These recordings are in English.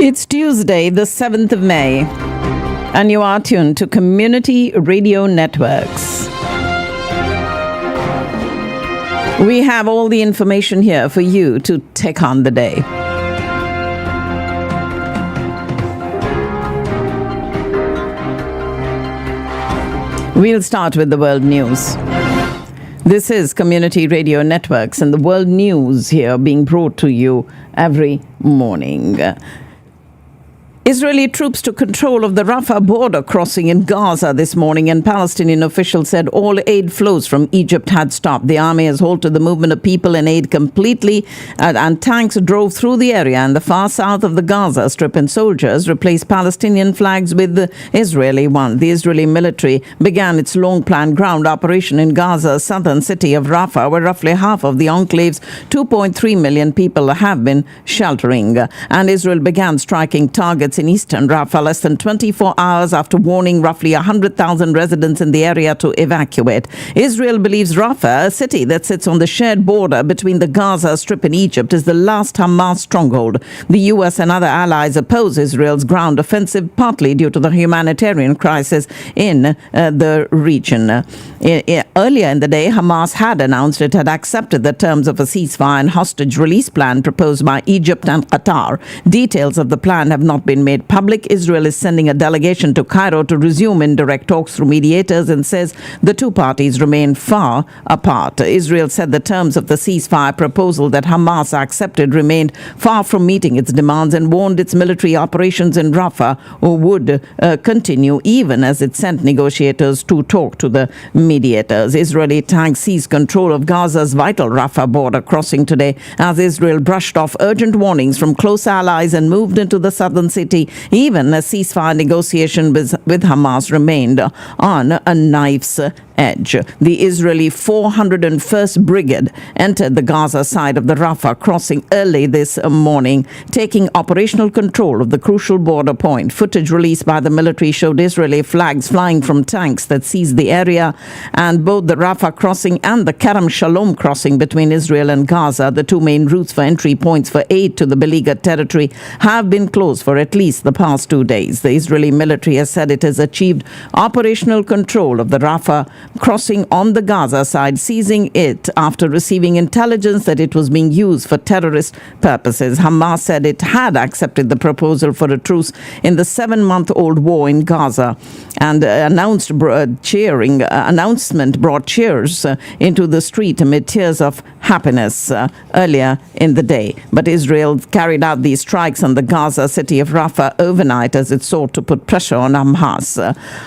It's Tuesday, the 7th of May, and you are tuned to Community Radio Networks. We have all the information here for you to take on the day. We'll start with the world news. This is Community Radio Networks and the world news here being brought to you every morning. Israeli troops took control of the Rafah border crossing in Gaza this morning, and Palestinian officials said all aid flows from Egypt had stopped. The army has halted the movement of people and aid completely, and tanks drove through the area in the far south of the Gaza Strip, and soldiers replaced Palestinian flags with the Israeli one. The Israeli military began its long-planned ground operation in Gaza's southern city of Rafah, where roughly half of the enclave's 2.3 million people have been sheltering. And Israel began striking targets in eastern Rafah less than 24 hours after warning roughly 100,000 residents in the area to evacuate. Israel believes Rafah, a city that sits on the shared border between the Gaza Strip and Egypt, is the last Hamas stronghold. The U.S. and other allies oppose Israel's ground offensive, partly due to the humanitarian crisis in the region. Earlier in the day, Hamas had announced it had accepted the terms of a ceasefire and hostage release plan proposed by Egypt and Qatar. Details of the plan have not been made public. Israel is sending a delegation to Cairo to resume indirect talks through mediators and says the two parties remain far apart. Israel said the terms of the ceasefire proposal that Hamas accepted remained far from meeting its demands and warned its military operations in Rafah would continue even as it sent negotiators to talk to the mediators. Israeli tanks seized control of Gaza's vital Rafah border crossing today as Israel brushed off urgent warnings from close allies and moved into the southern city, even as ceasefire negotiation with Hamas remained on a knife's edge. The Israeli 401st Brigade entered the Gaza side of the Rafah crossing early this morning, taking operational control of the crucial border point. Footage released by the military showed Israeli flags flying from tanks that seized the area, and both the Rafah crossing and the Kerem Shalom crossing between Israel and Gaza, the two main routes for entry points for aid to the beleaguered territory, have been closed for at least the past 2 days. The Israeli military has said it has achieved operational control of the Rafah crossing on the Gaza side, seizing it after receiving intelligence that it was being used for terrorist purposes. Hamas said it had accepted the proposal for a truce in the 7-month-old war in Gaza, and announcement brought cheers into the street amid tears of happiness earlier in the day. But Israel carried out these strikes on the Gaza city of Rafah overnight as it sought to put pressure on Hamas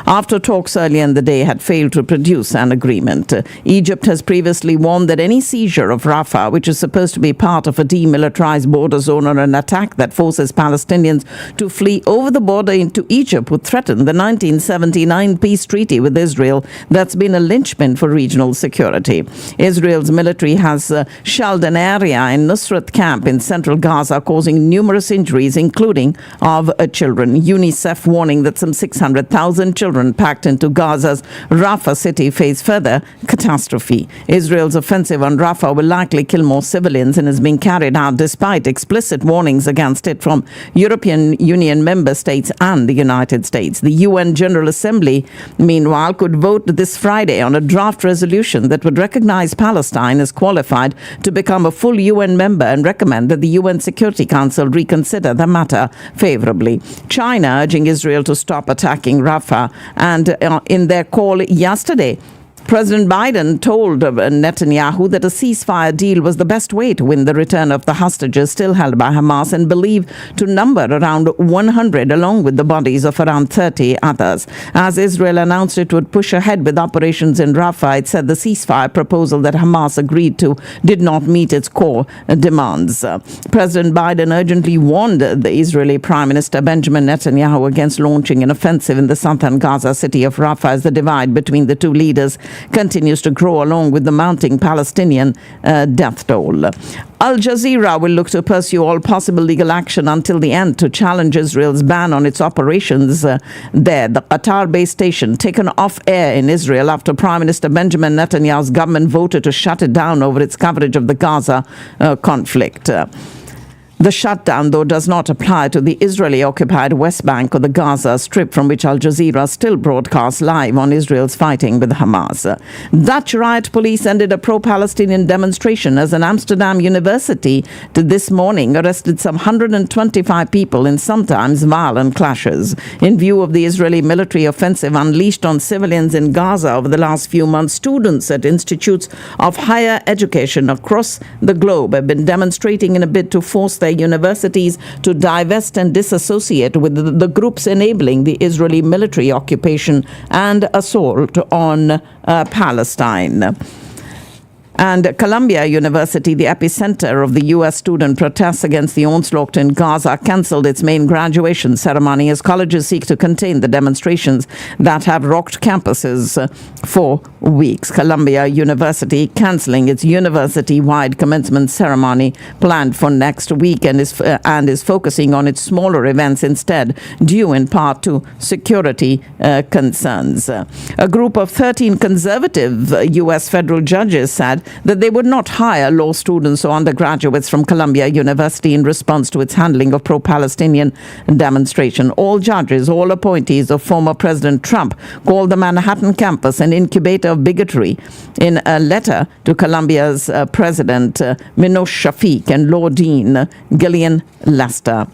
after talks earlier in the day had failed to produce an agreement. Egypt has previously warned that any seizure of Rafah, which is supposed to be part of a demilitarized border zone, or an attack that forces Palestinians to flee over the border into Egypt, would threaten the 1979 peace treaty with Israel that's been a linchpin for regional security. Israel's military has shelled an area in Nusrat camp in central Gaza, causing numerous injuries, including of children. UNICEF warning that some 600,000 children packed into Gaza's Rafah city face further catastrophe. Israel's offensive on Rafah will likely kill more civilians and is being carried out despite explicit warnings against it from European Union member states and the United States. The UN General Assembly, meanwhile, could vote this Friday on a draft resolution that would recognize Palestine as qualified to become a full UN member and recommend that the UN Security Council reconsider the matter favorably. China urging Israel to stop attacking Rafah, and in their call yesterday, President Biden told Netanyahu that a ceasefire deal was the best way to win the return of the hostages still held by Hamas, and believed to number around 100 along with the bodies of around 30 others. As Israel announced it would push ahead with operations in Rafah, it said the ceasefire proposal that Hamas agreed to did not meet its core demands. President Biden urgently warned the Israeli Prime Minister Benjamin Netanyahu against launching an offensive in the southern Gaza city of Rafah as the divide between the two leaders continues to grow along with the mounting Palestinian death toll. Al Jazeera will look to pursue all possible legal action until the end to challenge Israel's ban on its operations there. The Qatar-based station taken off air in Israel after Prime Minister Benjamin Netanyahu's government voted to shut it down over its coverage of the Gaza conflict. The shutdown, though, does not apply to the Israeli-occupied West Bank or the Gaza Strip, from which Al Jazeera still broadcasts live on Israel's fighting with Hamas. Dutch riot police ended a pro-Palestinian demonstration as an Amsterdam university this morning arrested some 125 people in sometimes violent clashes. In view of the Israeli military offensive unleashed on civilians in Gaza over the last few months, students at institutes of higher education across the globe have been demonstrating in a bid to force their universities to divest and disassociate with the groups enabling the Israeli military occupation and assault on Palestine. And Columbia University, the epicenter of the U.S. student protests against the onslaught in Gaza, cancelled its main graduation ceremony as colleges seek to contain the demonstrations that have rocked campuses for weeks. Columbia University cancelling its university-wide commencement ceremony planned for next week and is focusing on its smaller events instead, due in part to security concerns. A group of 13 conservative U.S. federal judges said that they would not hire law students or undergraduates from Columbia University in response to its handling of pro-Palestinian demonstration. All judges, all appointees of former President Trump called the Manhattan campus an incubator of bigotry. In a letter to Columbia's president Minosh Shafiq and law dean Gillian Lester.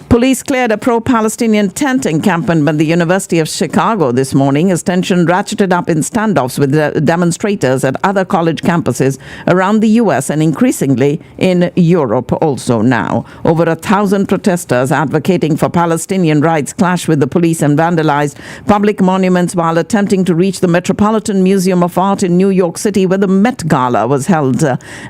Police cleared a pro-Palestinian tent encampment at the University of Chicago this morning as tension ratcheted up in standoffs with demonstrators at other college campuses around the U.S. and increasingly in Europe also now. Over 1,000 protesters advocating for Palestinian rights clashed with the police and vandalized public monuments while attempting to reach the Metropolitan Museum of Art in New York City, where the Met Gala was held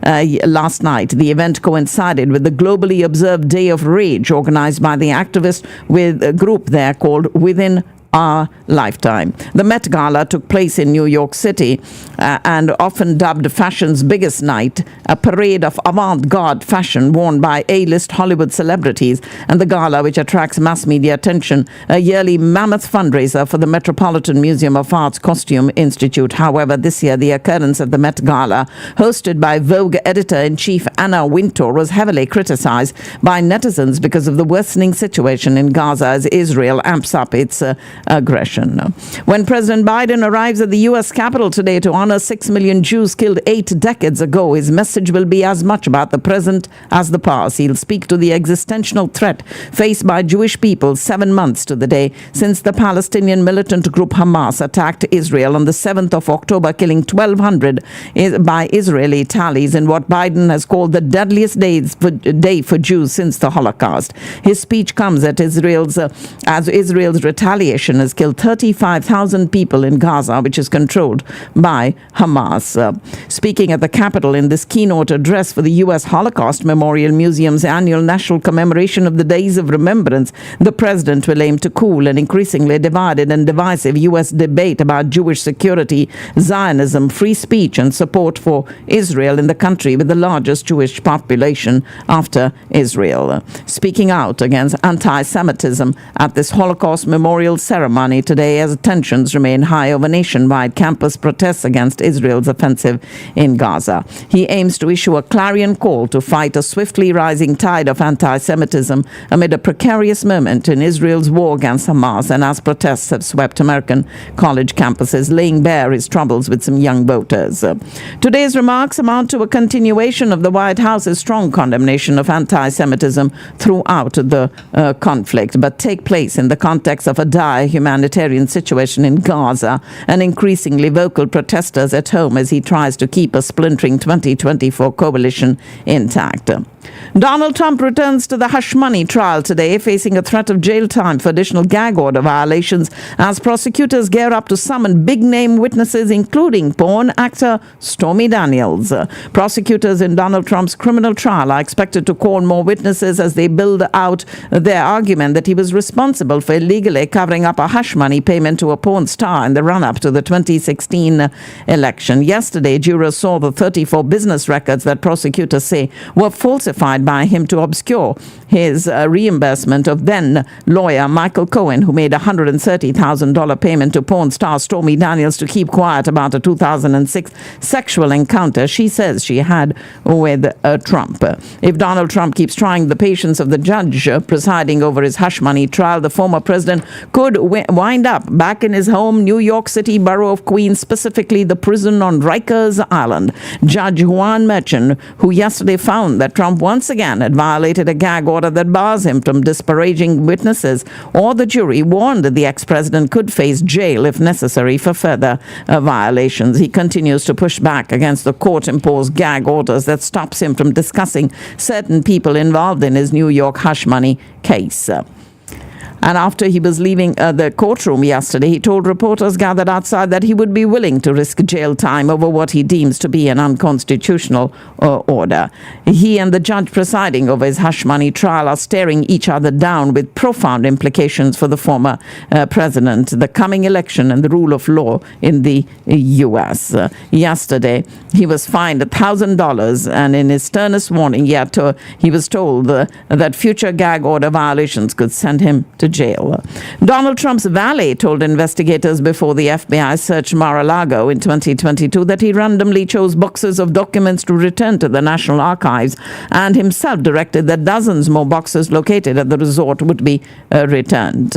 last night. The event coincided with the globally observed Day of Rage organized by the activist with a group there called Within Our Lifetime. The Met Gala took place in New York City and often dubbed fashion's biggest night, a parade of avant-garde fashion worn by A-list Hollywood celebrities, and the gala, which attracts mass media attention, a yearly mammoth fundraiser for the Metropolitan Museum of Art's Costume Institute. However, this year the occurrence at the Met Gala, hosted by Vogue editor-in-chief Anna Wintour, was heavily criticized by netizens because of the worsening situation in Gaza as Israel amps up its aggression. When President Biden arrives at the U.S. Capitol today to honor 6 million Jews killed 8 decades ago, his message will be as much about the present as the past. He'll speak to the existential threat faced by Jewish people 7 months to the day since the Palestinian militant group Hamas attacked Israel on the 7th of October, killing 1,200 by Israeli tallies in what Biden has called the deadliest day for Jews since the Holocaust. His speech comes at as Israel's retaliation has killed 35,000 people in Gaza, which is controlled by Hamas. Speaking at the Capitol in this keynote address for the U.S. Holocaust Memorial Museum's annual national commemoration of the Days of Remembrance, the president will aim to cool an increasingly divided and divisive U.S. debate about Jewish security, Zionism, free speech, and support for Israel in the country with the largest Jewish population after Israel. Speaking out against anti-Semitism at this Holocaust Memorial ceremony today as tensions remain high over nationwide campus protests against Israel's offensive in Gaza. He aims to issue a clarion call to fight a swiftly rising tide of anti-Semitism amid a precarious moment in Israel's war against Hamas and as protests have swept American college campuses, laying bare his troubles with some young voters. Today's remarks amount to a continuation of the White House's strong condemnation of anti-Semitism throughout the conflict, but take place in the context of a dire humanitarian situation in Gaza and increasingly vocal protesters at home as he tries to keep a splintering 2024 coalition intact. Donald Trump returns to the hush money trial today, facing a threat of jail time for additional gag order violations as prosecutors gear up to summon big-name witnesses, including porn actor Stormy Daniels. Prosecutors in Donald Trump's criminal trial are expected to call more witnesses as they build out their argument that he was responsible for illegally covering up a hush money payment to a porn star in the run-up to the 2016 election. Yesterday, jurors saw the 34 business records that prosecutors say were falsified by him to obscure his reimbursement of then lawyer Michael Cohen, who made a $130,000 payment to porn star Stormy Daniels to keep quiet about a 2006 sexual encounter she says she had with Trump. If Donald Trump keeps trying the patience of the judge presiding over his hush money trial, the former president could wind up back in his home New York City borough of Queens, specifically the prison on Rikers Island. Judge Juan Merchan, who yesterday found that Trump once again had violated a gag order that bars him from disparaging witnesses or the jury, warned that the ex-president could face jail if necessary for further violations. He continues to push back against the court-imposed gag orders that stops him from discussing certain people involved in his New York hush money case. And after he was leaving the courtroom yesterday, he told reporters gathered outside that he would be willing to risk jail time over what he deems to be an unconstitutional order. He and the judge presiding over his hush money trial are staring each other down with profound implications for the former president, the coming election, and the rule of law in the U.S. Yesterday, he was fined $1,000, and in his sternest warning, yet he was told that future gag order violations could send him to jail. Donald Trump's valet told investigators before the FBI searched Mar-a-Lago in 2022 that he randomly chose boxes of documents to return to the National Archives and himself directed that dozens more boxes located at the resort would be returned.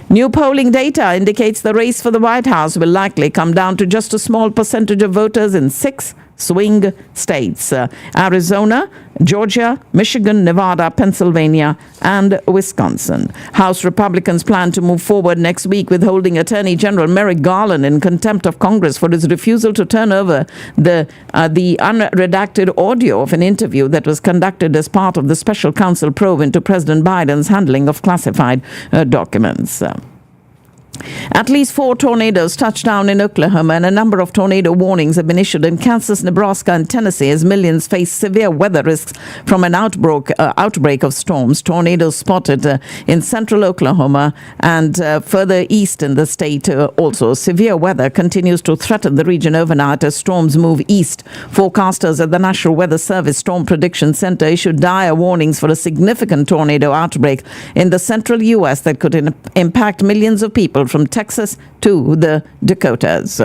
New polling data indicates the race for the White House will likely come down to just a small percentage of voters in 6 swing states: Arizona, Georgia, Michigan, Nevada, Pennsylvania, and Wisconsin. House Republicans plan to move forward next week with holding Attorney General Merrick Garland in contempt of Congress for his refusal to turn over the unredacted audio of an interview that was conducted as part of the special counsel probe into President Biden's handling of classified documents. At least 4 tornadoes touched down in Oklahoma, and a number of tornado warnings have been issued in Kansas, Nebraska, and Tennessee as millions face severe weather risks from an outbreak of storms. Tornadoes spotted in central Oklahoma and further east in the state also. Severe weather continues to threaten the region overnight as storms move east. Forecasters at the National Weather Service Storm Prediction Center issued dire warnings for a significant tornado outbreak in the central U.S. that could impact millions of people from Texas to the Dakotas.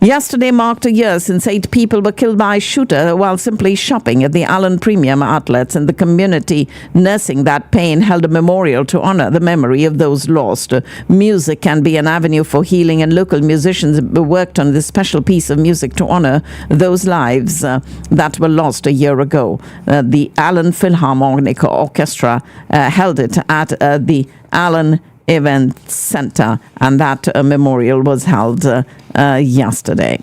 Yesterday marked a year since 8 people were killed by a shooter while simply shopping at the Allen Premium Outlets, and the community nursing that pain held a memorial to honor the memory of those lost. Music can be an avenue for healing, and local musicians worked on this special piece of music to honor those lives that were lost a year ago. The Allen Philharmonic Orchestra held it at the Allen Event Center, and that memorial was held yesterday.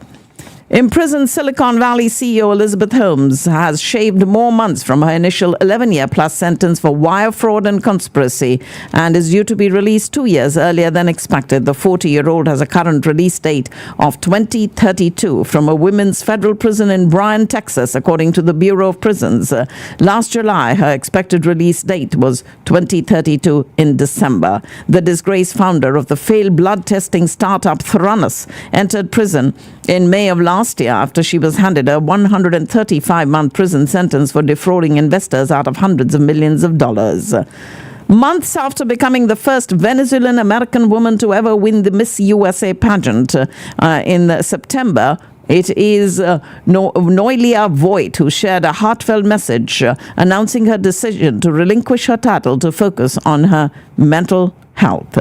Imprisoned Silicon Valley CEO Elizabeth Holmes has shaved more months from her initial 11-year-plus sentence for wire fraud and conspiracy and is due to be released 2 years earlier than expected. The 40-year-old has a current release date of 2032 from a women's federal prison in Bryan, Texas, according to the Bureau of Prisons. Last July, her expected release date was 2032 in December. The disgraced founder of the failed blood testing startup Theranos entered prison in May of last year after she was handed a 135-month prison sentence for defrauding investors out of hundreds of millions of dollars. Months after becoming the first Venezuelan American woman to ever win the Miss USA pageant in September, it is Noelia Voigt who shared a heartfelt message announcing her decision to relinquish her title to focus on her mental health.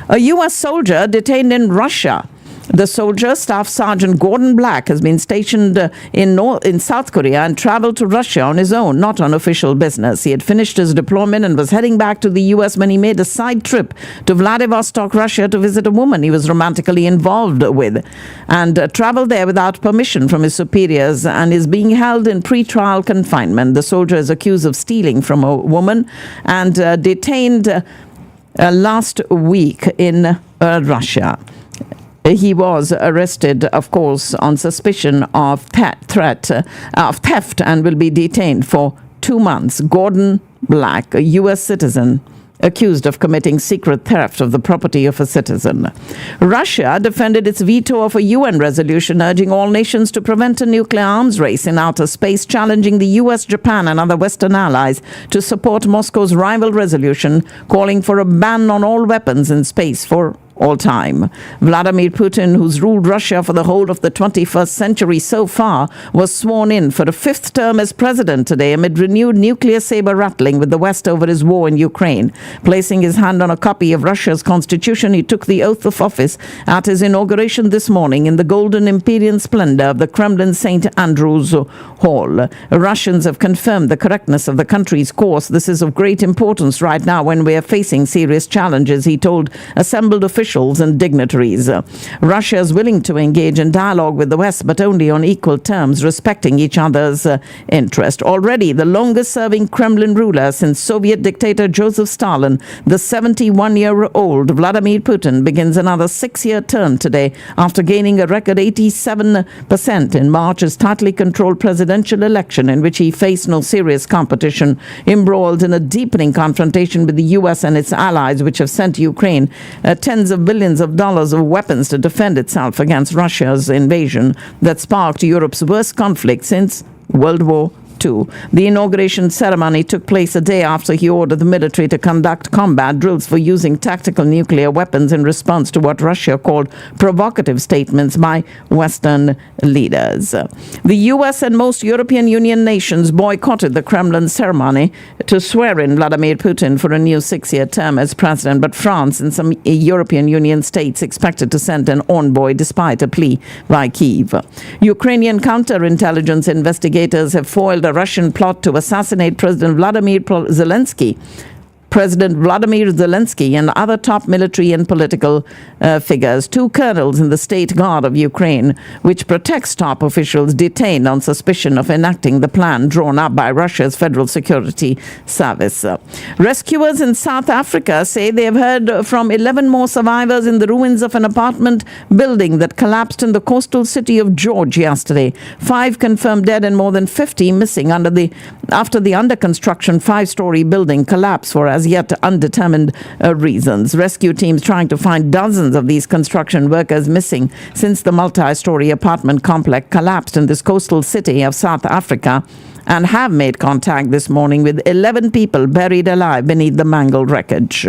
A U.S. soldier detained in Russia. The soldier, Staff Sergeant Gordon Black, has been stationed in South Korea and traveled to Russia on his own, not on official business. He had finished his deployment and was heading back to the U.S. when he made a side trip to Vladivostok, Russia, to visit a woman he was romantically involved with, and traveled there without permission from his superiors and is being held in pre-trial confinement. The soldier is accused of stealing from a woman and detained last week in Russia. He was arrested, of course, on suspicion of theft and will be detained for 2 months. Gordon Black, a U.S. citizen, accused of committing secret theft of the property of a citizen. Russia defended its veto of a UN resolution urging all nations to prevent a nuclear arms race in outer space, challenging the US, Japan and other Western allies to support Moscow's rival resolution calling for a ban on all weapons in space for all time. Vladimir Putin, who's ruled Russia for the whole of the 21st century so far, was sworn in for a fifth term as president today amid renewed nuclear saber rattling with the West over his war in Ukraine. Placing his hand on a copy of Russia's constitution, he took the oath of office at his inauguration this morning in the golden Imperial splendor of the Kremlin St. Andrew's Hall. Russians have confirmed the correctness of the country's course. This is of great importance right now when we are facing serious challenges, he told assembled officials and dignitaries. Russia is willing to engage in dialogue with the West, but only on equal terms, respecting each other's interest. Already the longest-serving Kremlin ruler since Soviet dictator Joseph Stalin, the 71-year-old Vladimir Putin, begins another 6-year term today after gaining a record 87% in March's tightly controlled presidential election, in which he faced no serious competition, embroiled in a deepening confrontation with the U.S. and its allies, which have sent Ukraine tens of billions of dollars of weapons to defend itself against Russia's invasion that sparked Europe's worst conflict since World War II. The inauguration ceremony took place a day after he ordered the military to conduct combat drills for using tactical nuclear weapons in response to what Russia called provocative statements by Western leaders. The U.S. and most European Union nations boycotted the Kremlin ceremony to swear in Vladimir Putin for a new 6-year term as president, but France and some European Union states expected to send an envoy despite a plea by Kyiv. Ukrainian counterintelligence investigators have foiled a Russian plot to assassinate President Vladimir Zelensky and other top military and political figures. 2 colonels in the State Guard of Ukraine, which protects top officials, detained on suspicion of enacting the plan drawn up by Russia's Federal Security Service. Rescuers in South Africa say they have heard from 11 more survivors in the ruins of an apartment building that collapsed in the coastal city of George yesterday. 5 confirmed dead and more than 50 missing after the under construction 5-story building collapsed for as yet undetermined reasons. Rescue teams trying to find dozens of these construction workers missing since the multi-story apartment complex collapsed in this coastal city of South Africa, and have made contact this morning with 11 people buried alive beneath the mangled wreckage.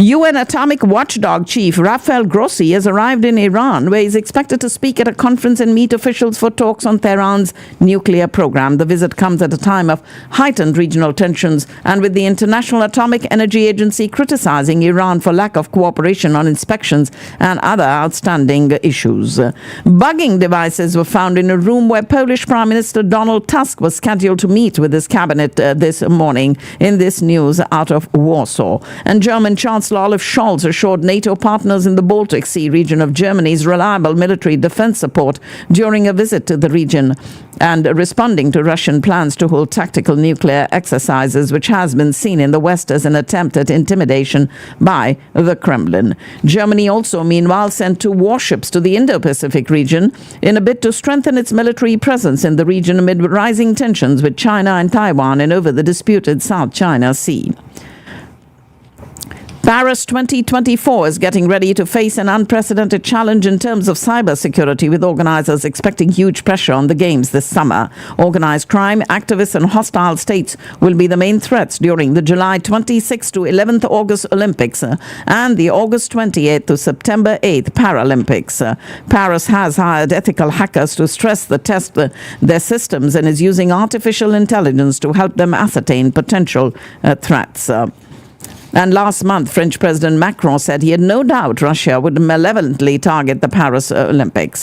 UN atomic watchdog chief Rafael Grossi has arrived in Iran, where he is expected to speak at a conference and meet officials for talks on Tehran's nuclear program. The visit comes at a time of heightened regional tensions and with the International Atomic Energy Agency criticizing Iran for lack of cooperation on inspections and other outstanding issues. Bugging devices were found in a room where Polish Prime Minister Donald Tusk was scheduled to meet with his cabinet this morning. In this news out of Warsaw. And German Chancellor Olaf Scholz assured NATO partners in the Baltic Sea region of Germany's reliable military defense support during a visit to the region, and responding to Russian plans to hold tactical nuclear exercises, which has been seen in the West as an attempt at intimidation by the Kremlin. Germany also, meanwhile, sent 2 warships to the Indo-Pacific region in a bid to strengthen its military presence in the region amid rising tensions with China and Taiwan and over the disputed South China Sea. Paris 2024 is getting ready to face an unprecedented challenge in terms of cybersecurity, with organizers expecting huge pressure on the Games this summer. Organized crime, activists and hostile states will be the main threats during the July 26th to 11th August Olympics and the August 28th to September 8th Paralympics. Paris has hired ethical hackers to test their systems and is using artificial intelligence to help them ascertain potential threats. And last month, French President Macron said he had no doubt Russia would malevolently target the Paris Olympics.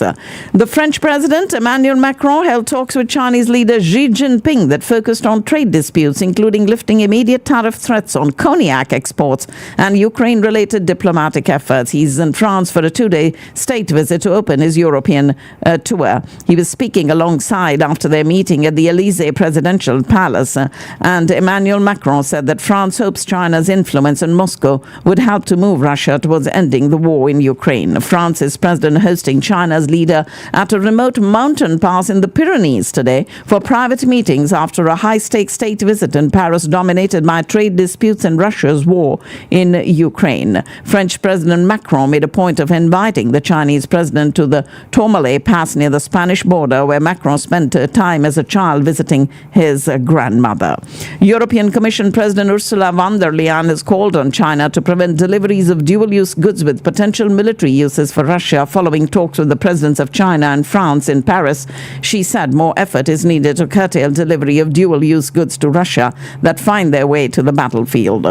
The French President, Emmanuel Macron, held talks with Chinese leader Xi Jinping that focused on trade disputes, including lifting immediate tariff threats on cognac exports and Ukraine-related diplomatic efforts. He's in France for a 2-day state visit to open his European tour. He was speaking alongside after their meeting at the Elysee Presidential Palace, and Emmanuel Macron said that France hopes China's influence influence in Moscow would help to move Russia towards ending the war in Ukraine. France's president hosting China's leader at a remote mountain pass in the Pyrenees today for private meetings after a high-stakes state visit in Paris dominated by trade disputes and Russia's war in Ukraine. French President Macron made a point of inviting the Chinese president to the Tourmalet Pass near the Spanish border, where Macron spent time as a child visiting his grandmother. European Commission President Ursula von der Leyen has called on China to prevent deliveries of dual-use goods with potential military uses for Russia following talks with the presidents of China and France in Paris. She said more effort is needed to curtail delivery of dual-use goods to Russia that find their way to the battlefield.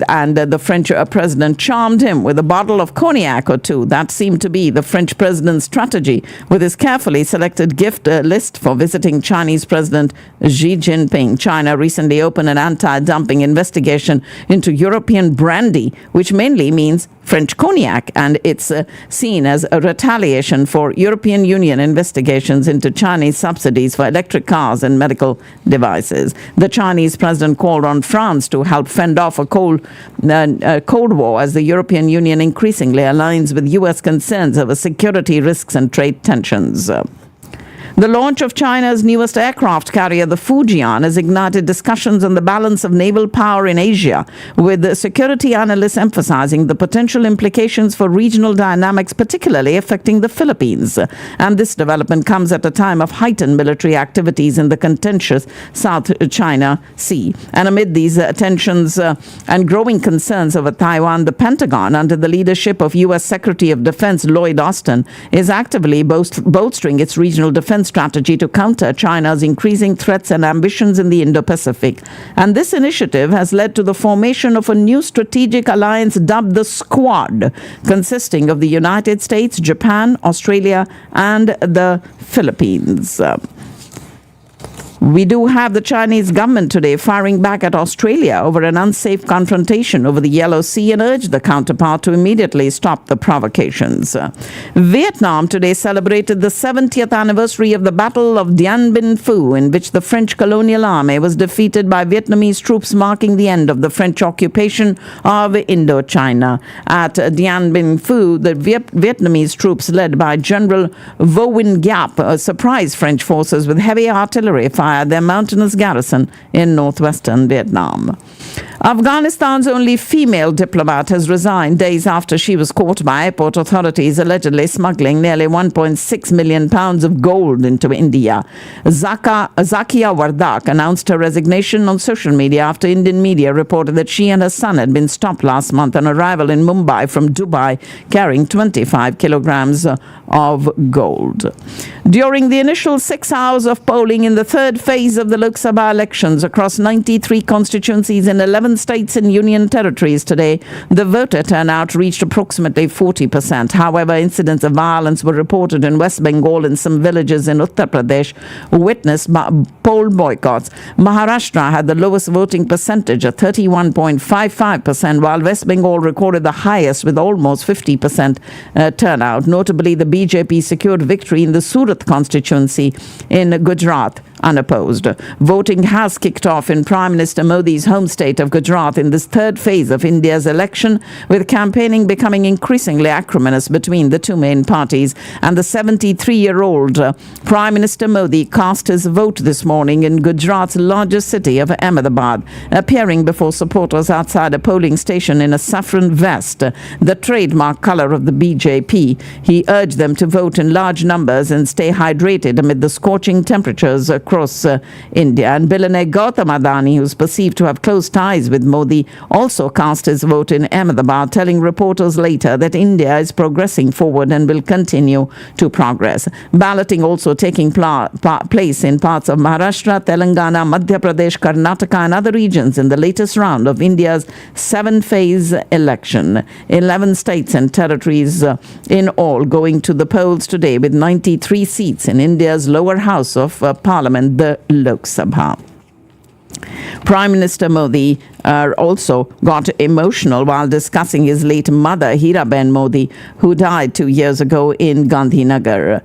And the French president charmed him with a bottle of cognac or two. That seemed to be the French president's strategy with his carefully selected gift list for visiting Chinese President Xi Jinping. China recently opened an anti-dumping investigation into European brandy, which mainly means French cognac, and it's seen as a retaliation for European Union investigations into Chinese subsidies for electric cars and medical devices. The Chinese president called on France to help fend off a Cold War as the European Union increasingly aligns with U.S. concerns over security risks and trade tensions. The launch of China's newest aircraft carrier, the Fujian, has ignited discussions on the balance of naval power in Asia, with security analysts emphasizing the potential implications for regional dynamics, particularly affecting the Philippines. And this development comes at a time of heightened military activities in the contentious South China Sea. And amid these tensions and growing concerns over Taiwan, the Pentagon, under the leadership of U.S. Secretary of Defense Lloyd Austin, is actively bolstering its regional defense strategy to counter China's increasing threats and ambitions in the Indo-Pacific. And this initiative has led to the formation of a new strategic alliance dubbed the Squad, consisting of the United States, Japan, Australia, and the Philippines. We do have the Chinese government today firing back at Australia over an unsafe confrontation over the Yellow Sea and urged the counterpart to immediately stop the provocations. Vietnam today celebrated the 70th anniversary of the Battle of Dien Bien Phu, in which the French colonial army was defeated by Vietnamese troops, marking the end of the French occupation of Indochina. At Dien Bien Phu, the Vietnamese troops led by General Vo Nguyen Giap surprised French forces with heavy artillery fire at their mountainous garrison in northwestern Vietnam. Afghanistan's only female diplomat has resigned days after she was caught by airport authorities allegedly smuggling nearly 1.6 million pounds of gold into India. Zakia Wardak announced her resignation on social media after Indian media reported that she and her son had been stopped last month on arrival in Mumbai from Dubai carrying 25 kilograms of gold. During the initial 6 hours of polling in the third phase of the Lok Sabha elections across 93 constituencies in 11 states and union territories today, the voter turnout reached approximately 40%. However, incidents of violence were reported in West Bengal and some villages in Uttar Pradesh witnessed poll boycotts. Maharashtra had the lowest voting percentage at 31.55%, while West Bengal recorded the highest with almost 50% turnout. Notably, the BJP secured victory in the Surat constituency in Gujarat unopposed. Voting has kicked off in Prime Minister Modi's home state of Gujarat in this third phase of India's election, with campaigning becoming increasingly acrimonious between the two main parties. And the 73-year-old Prime Minister Modi cast his vote this morning in Gujarat's largest city of Ahmedabad, appearing before supporters outside a polling station in a saffron vest, the trademark color of the BJP. He urged them to vote in large numbers and stay hydrated amid the scorching temperatures across India. And billionaire Gautam Adani, who's perceived to have close ties with Modi, also cast his vote in Ahmedabad, telling reporters later that India is progressing forward and will continue to progress. Balloting also taking place in parts of Maharashtra, Telangana, Madhya Pradesh, Karnataka and other regions in the latest round of India's 7-phase election. 11 states and territories in all going to the polls today, with 93 seats in India's lower house of Parliament, the Lok Sabha. Prime Minister Modi also got emotional while discussing his late mother, Hiraben Modi, who died 2 years ago in Gandhinagar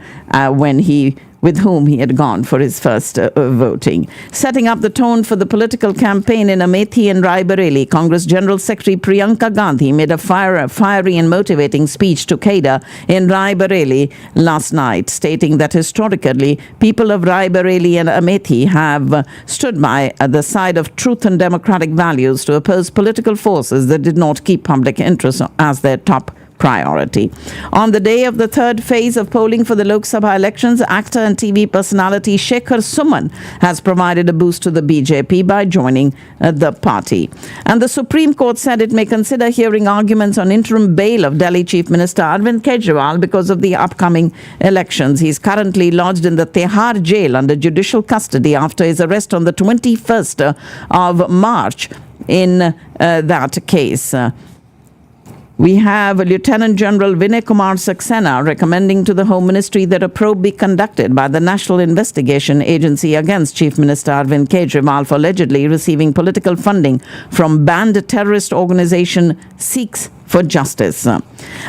with whom he had gone for his first voting. Setting up the tone for the political campaign in Amethi and Raebareli, Congress General Secretary Priyanka Gandhi made a fiery and motivating speech to Kedah in Raebareli last night, stating that historically, people of Raebareli and Amethi have stood by the side of truth and democratic values to oppose political forces that did not keep public interest as their top priority. On the day of the third phase of polling for the Lok Sabha elections, actor and TV personality Shekhar Suman has provided a boost to the BJP by joining the party. And the Supreme Court said it may consider hearing arguments on interim bail of Delhi Chief Minister Arvind Kejriwal because of the upcoming elections. He is currently lodged in the Tihar jail under judicial custody after his arrest on the 21st of March in that case. We have Lieutenant General Vinay Kumar Saxena recommending to the Home Ministry that a probe be conducted by the National Investigation Agency against Chief Minister Arvind Kejriwal for allegedly receiving political funding from banned terrorist organization Sikhs for Justice.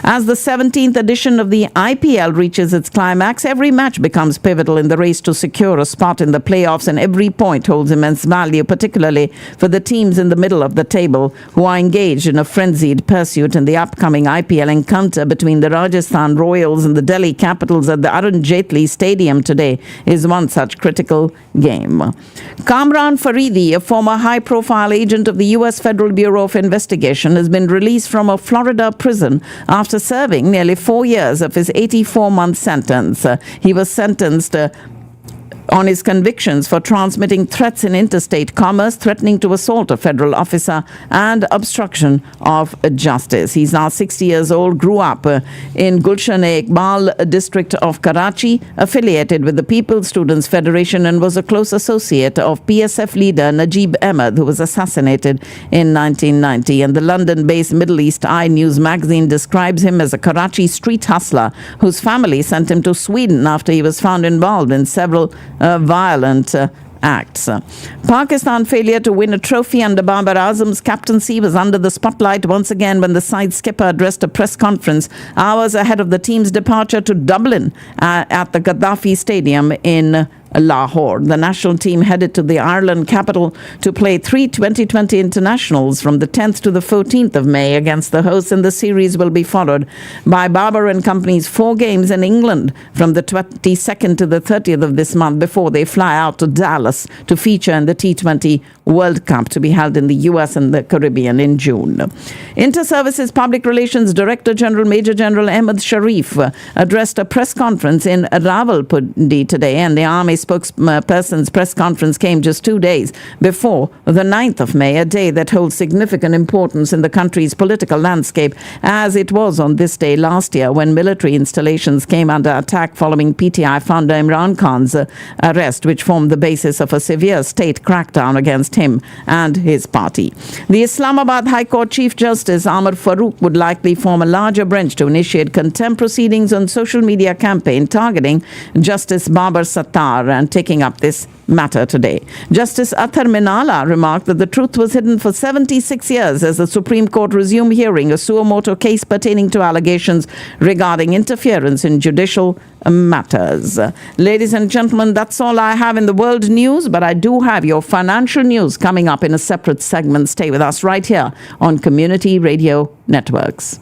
As the 17th edition of the IPL reaches its climax, every match becomes pivotal in the race to secure a spot in the playoffs, and every point holds immense value, particularly for the teams in the middle of the table who are engaged in a frenzied pursuit in the upcoming IPL encounter between the Rajasthan Royals and the Delhi Capitals at the Arun Jaitley Stadium today is one such critical game. Kamran Faridi, a former high-profile agent of the U.S. Federal Bureau of Investigation, has been released from a Florida prison after serving nearly 4 years of his 84-month sentence. He was sentenced on his convictions for transmitting threats in interstate commerce, threatening to assault a federal officer, and obstruction of justice. He's now 60 years old, grew up in Gulshan-e-Iqbal district of Karachi, affiliated with the People's Students Federation, and was a close associate of PSF leader Najib Ahmed, who was assassinated in 1990. And the London-based Middle East Eye News magazine describes him as a Karachi street hustler whose family sent him to Sweden after he was found involved in several violent acts. Pakistan's failure to win a trophy under Babar Azam's captaincy was under the spotlight once again when the side skipper addressed a press conference hours ahead of the team's departure to Dublin at the Gaddafi Stadium in Lahore. The national team headed to the Ireland capital to play 3 2020 internationals from the 10th to the 14th of May against the hosts, and the series will be followed by Babar and Company's 4 games in England from the 22nd to the 30th of this month before they fly out to Dallas to feature in the T20 World Cup to be held in the US and the Caribbean in June. Inter-Services Public Relations Director General Major General Ahmed Sharif addressed a press conference in Rawalpindi today, and the Army spokesperson's press conference came just 2 days before the 9th of May, a day that holds significant importance in the country's political landscape, as it was on this day last year when military installations came under attack following PTI founder Imran Khan's arrest, which formed the basis of a severe state crackdown against him and his party. The Islamabad High Court Chief Justice Amar Farooq would likely form a larger bench to initiate contempt proceedings on social media campaign targeting Justice Babar Sattar and taking up this matter today. Justice Athar Minala remarked that the truth was hidden for 76 years as the Supreme Court resumed hearing a suo motu case pertaining to allegations regarding interference in judicial matters. Ladies and gentlemen, that's all I have in the world news, but I do have your financial news coming up in a separate segment. Stay with us right here on Community Radio Networks.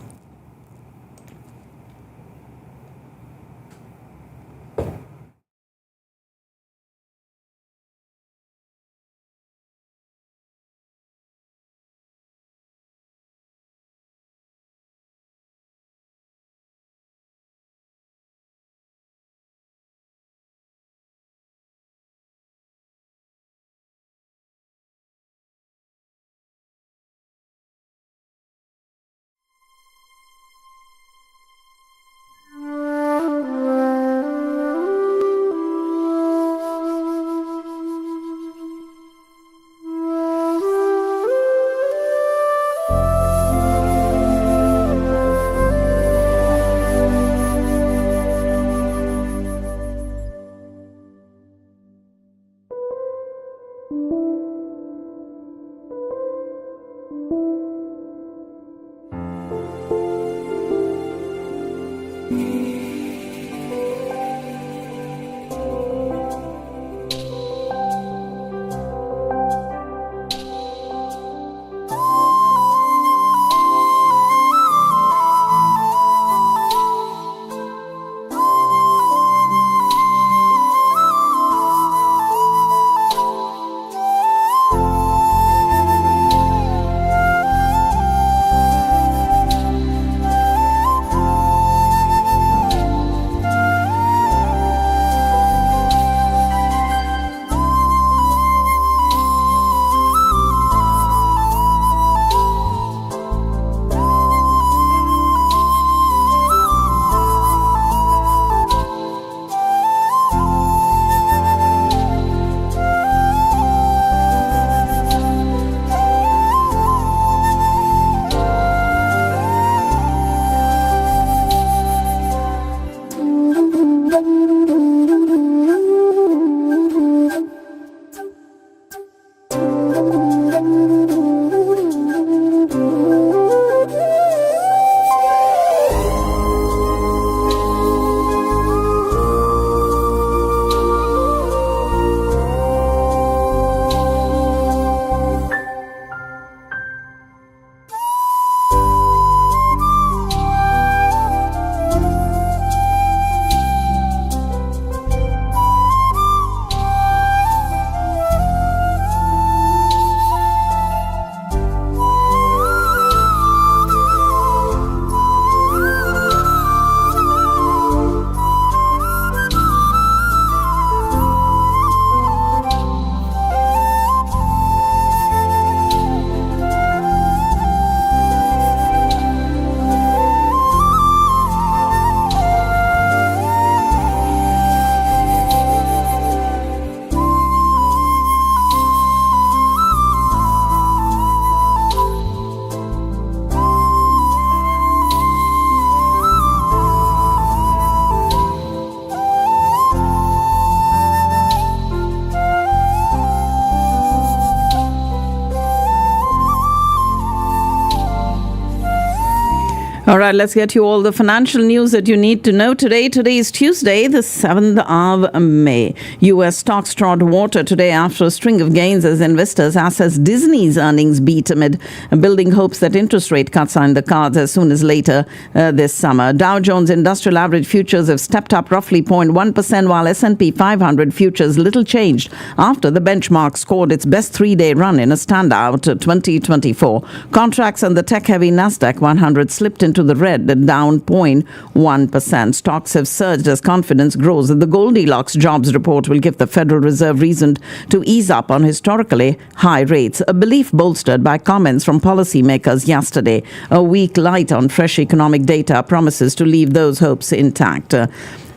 All right, let's get you all the financial news that you need to know today. Today is Tuesday, the 7th of May. U.S. stocks trod water today after a string of gains as investors assess Disney's earnings beat amid building hopes that interest rate cuts are in the cards as soon as later this summer. Dow Jones Industrial Average futures have stepped up roughly 0.1%, while S&P 500 futures little changed after the benchmark scored its best three-day run in a standout 2024. Contracts on the tech-heavy Nasdaq 100 slipped into the red, down 0.1%. Stocks have surged as confidence grows that the Goldilocks jobs report will give the Federal Reserve reason to ease up on historically high rates, a belief bolstered by comments from policymakers yesterday. A weak light on fresh economic data promises to leave those hopes intact.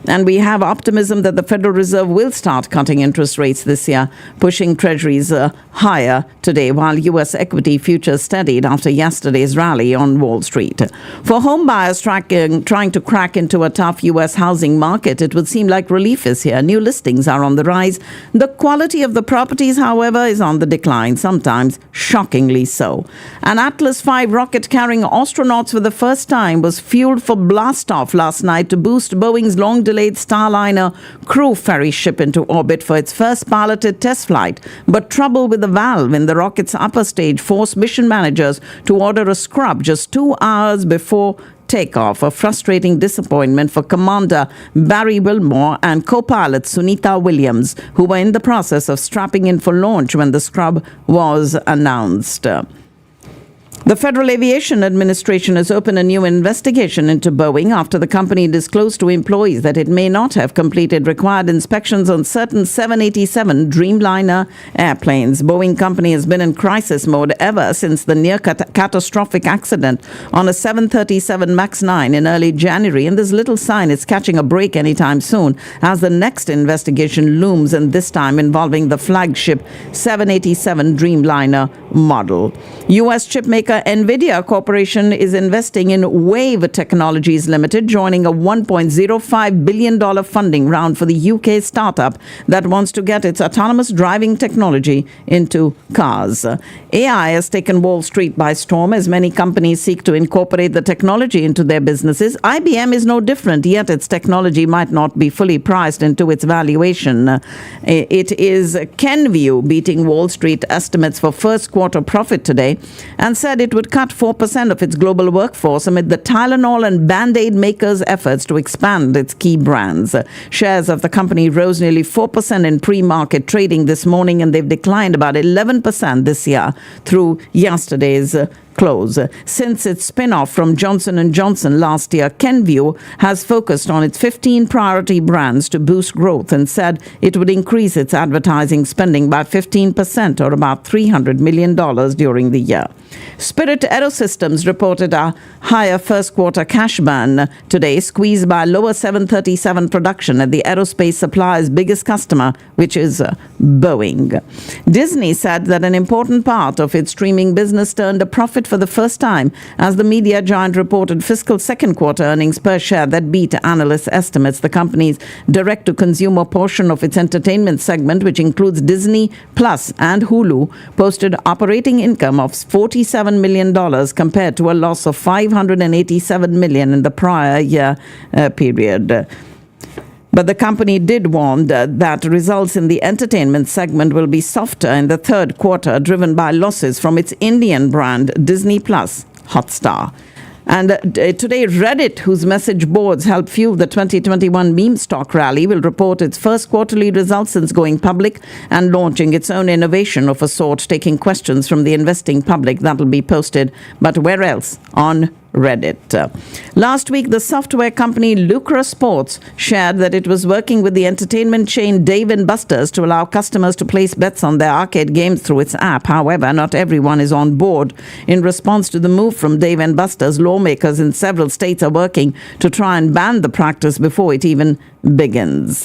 And we have optimism that the Federal Reserve will start cutting interest rates this year, pushing treasuries higher today, while U.S. equity futures steadied after yesterday's rally on Wall Street. For home buyers trying to crack into a tough U.S. housing market, it would seem like relief is here. New listings are on the rise. The quality of the properties, however, is on the decline, sometimes shockingly so. An Atlas V rocket carrying astronauts for the first time was fueled for blastoff last night to boost Boeing's long-delayed Starliner crew ferry ship into orbit for its first piloted test flight. But trouble with the valve in the rocket's upper stage forced mission managers to order a scrub just 2 hours before takeoff, a frustrating disappointment for Commander Barry Wilmore and co-pilot Sunita Williams, who were in the process of strapping in for launch when the scrub was announced. The Federal Aviation Administration has opened a new investigation into Boeing after the company disclosed to employees that it may not have completed required inspections on certain 787 Dreamliner airplanes. Boeing company has been in crisis mode ever since the near-catastrophic accident on a 737 MAX 9 in early January, and there's little sign it's catching a break anytime soon as the next investigation looms, and this time involving the flagship 787 Dreamliner model. U.S. chipmaker NVIDIA Corporation is investing in Wave Technologies Limited, joining a $1.05 billion funding round for the UK startup that wants to get its autonomous driving technology into cars. AI has taken Wall Street by storm as many companies seek to incorporate the technology into their businesses. IBM is no different, yet its technology might not be fully priced into its valuation. It is Kenvue beating Wall Street estimates for first quarter profit today and said it would cut 4% of its global workforce amid the Tylenol and Band-Aid makers' efforts to expand its key brands. Shares of the company rose nearly 4% in pre-market trading this morning, and they've declined about 11% this year through yesterday's close. Since its spin-off from Johnson & Johnson last year, Kenvue has focused on its 15 priority brands to boost growth and said it would increase its advertising spending by 15% or about $300 million during the year. Spirit Aerosystems reported a higher first quarter cash burn today, squeezed by lower 737 production at the aerospace supplier's biggest customer, which is Boeing. Disney said that an important part of its streaming business turned a profit for the first time as the media giant reported fiscal second quarter earnings per share that beat analyst estimates. The company's direct-to-consumer portion of its entertainment segment, which includes Disney Plus and Hulu, posted operating income of $47 million compared to a loss of $587 million in the prior year period. But the company did warn that results in the entertainment segment will be softer in the third quarter, driven by losses from its Indian brand Disney Plus Hotstar. And today, Reddit, whose message boards helped fuel the 2021 meme stock rally, will report its first quarterly results since going public and launching its own innovation of a sort, taking questions from the investing public. That'll be posted, but where else? On Reddit. Last week, the software company Lucra Sports shared that it was working with the entertainment chain Dave & Buster's to allow customers to place bets on their arcade games through its app. However, not everyone is on board. In response to the move from Dave & Buster's, lawmakers in several states are working to try and ban the practice before it even begins.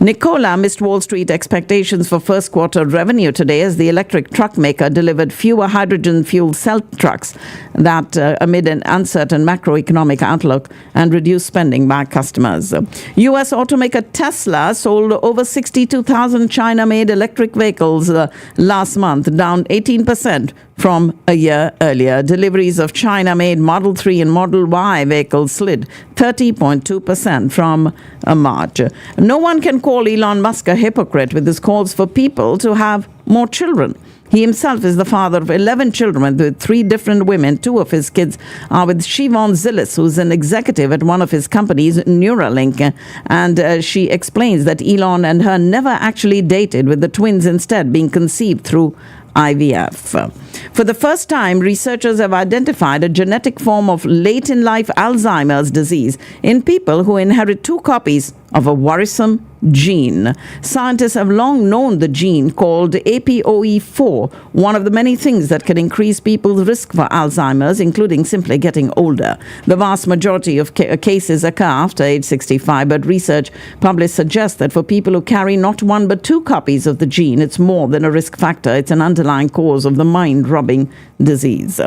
Nikola missed Wall Street expectations for first quarter revenue today as the electric truck maker delivered fewer hydrogen-fueled cell trucks that amid an uncertain macroeconomic outlook and reduced spending by customers. U.S. automaker Tesla sold over 62,000 China-made electric vehicles last month, down 18% from a year earlier. Deliveries of China-made Model 3 and Model Y vehicles slid 30.2% from March. No one can call Elon Musk a hypocrite with his calls for people to have more children. He himself is the father of 11 children with 3 different women. 2 of his kids are with Siobhan Zillis, who's an executive at one of his companies, Neuralink. And she explains that Elon and her never actually dated, with the twins instead being conceived through IVF. For the first time, researchers have identified a genetic form of late-in-life Alzheimer's disease in people who inherit 2 copies of a worrisome gene. Scientists have long known the gene called APOE4, one of the many things that can increase people's risk for Alzheimer's, including simply getting older. The vast majority of cases occur after age 65, but research published suggests that for people who carry not 1 but 2 copies of the gene, it's more than a risk factor. It's an underlying cause of the mind-robbing disease.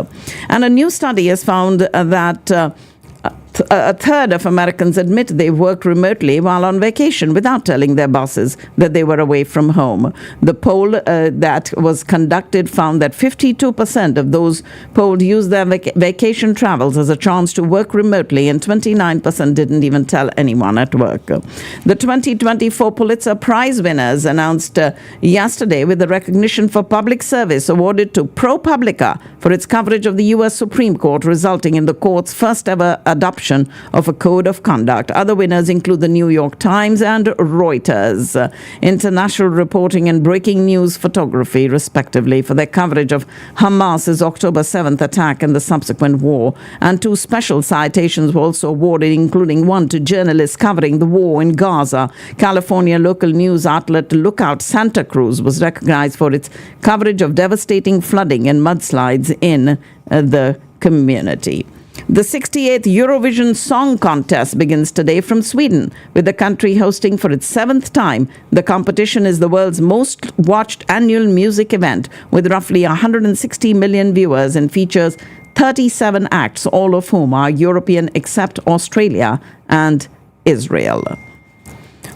And a new study has found that a third of Americans admit they worked remotely while on vacation without telling their bosses that they were away from home. The poll that was conducted found that 52% of those polled used their vacation travels as a chance to work remotely, and 29% didn't even tell anyone at work. The 2024 Pulitzer Prize winners announced yesterday, with the recognition for public service awarded to ProPublica for its coverage of the U.S. Supreme Court, resulting in the court's first ever adoption of a code of conduct. Other winners include the New York Times and Reuters, International Reporting and Breaking News Photography, respectively, for their coverage of Hamas's October 7th attack and the subsequent war. And 2 special citations were also awarded, including one to journalists covering the war in Gaza. California local news outlet Lookout Santa Cruz was recognized for its coverage of devastating flooding and mudslides in the community. The 68th Eurovision Song Contest begins today from Sweden, with the country hosting for its 7th time. The competition is the world's most watched annual music event, with roughly 160 million viewers, and features 37 acts, all of whom are European except Australia and Israel.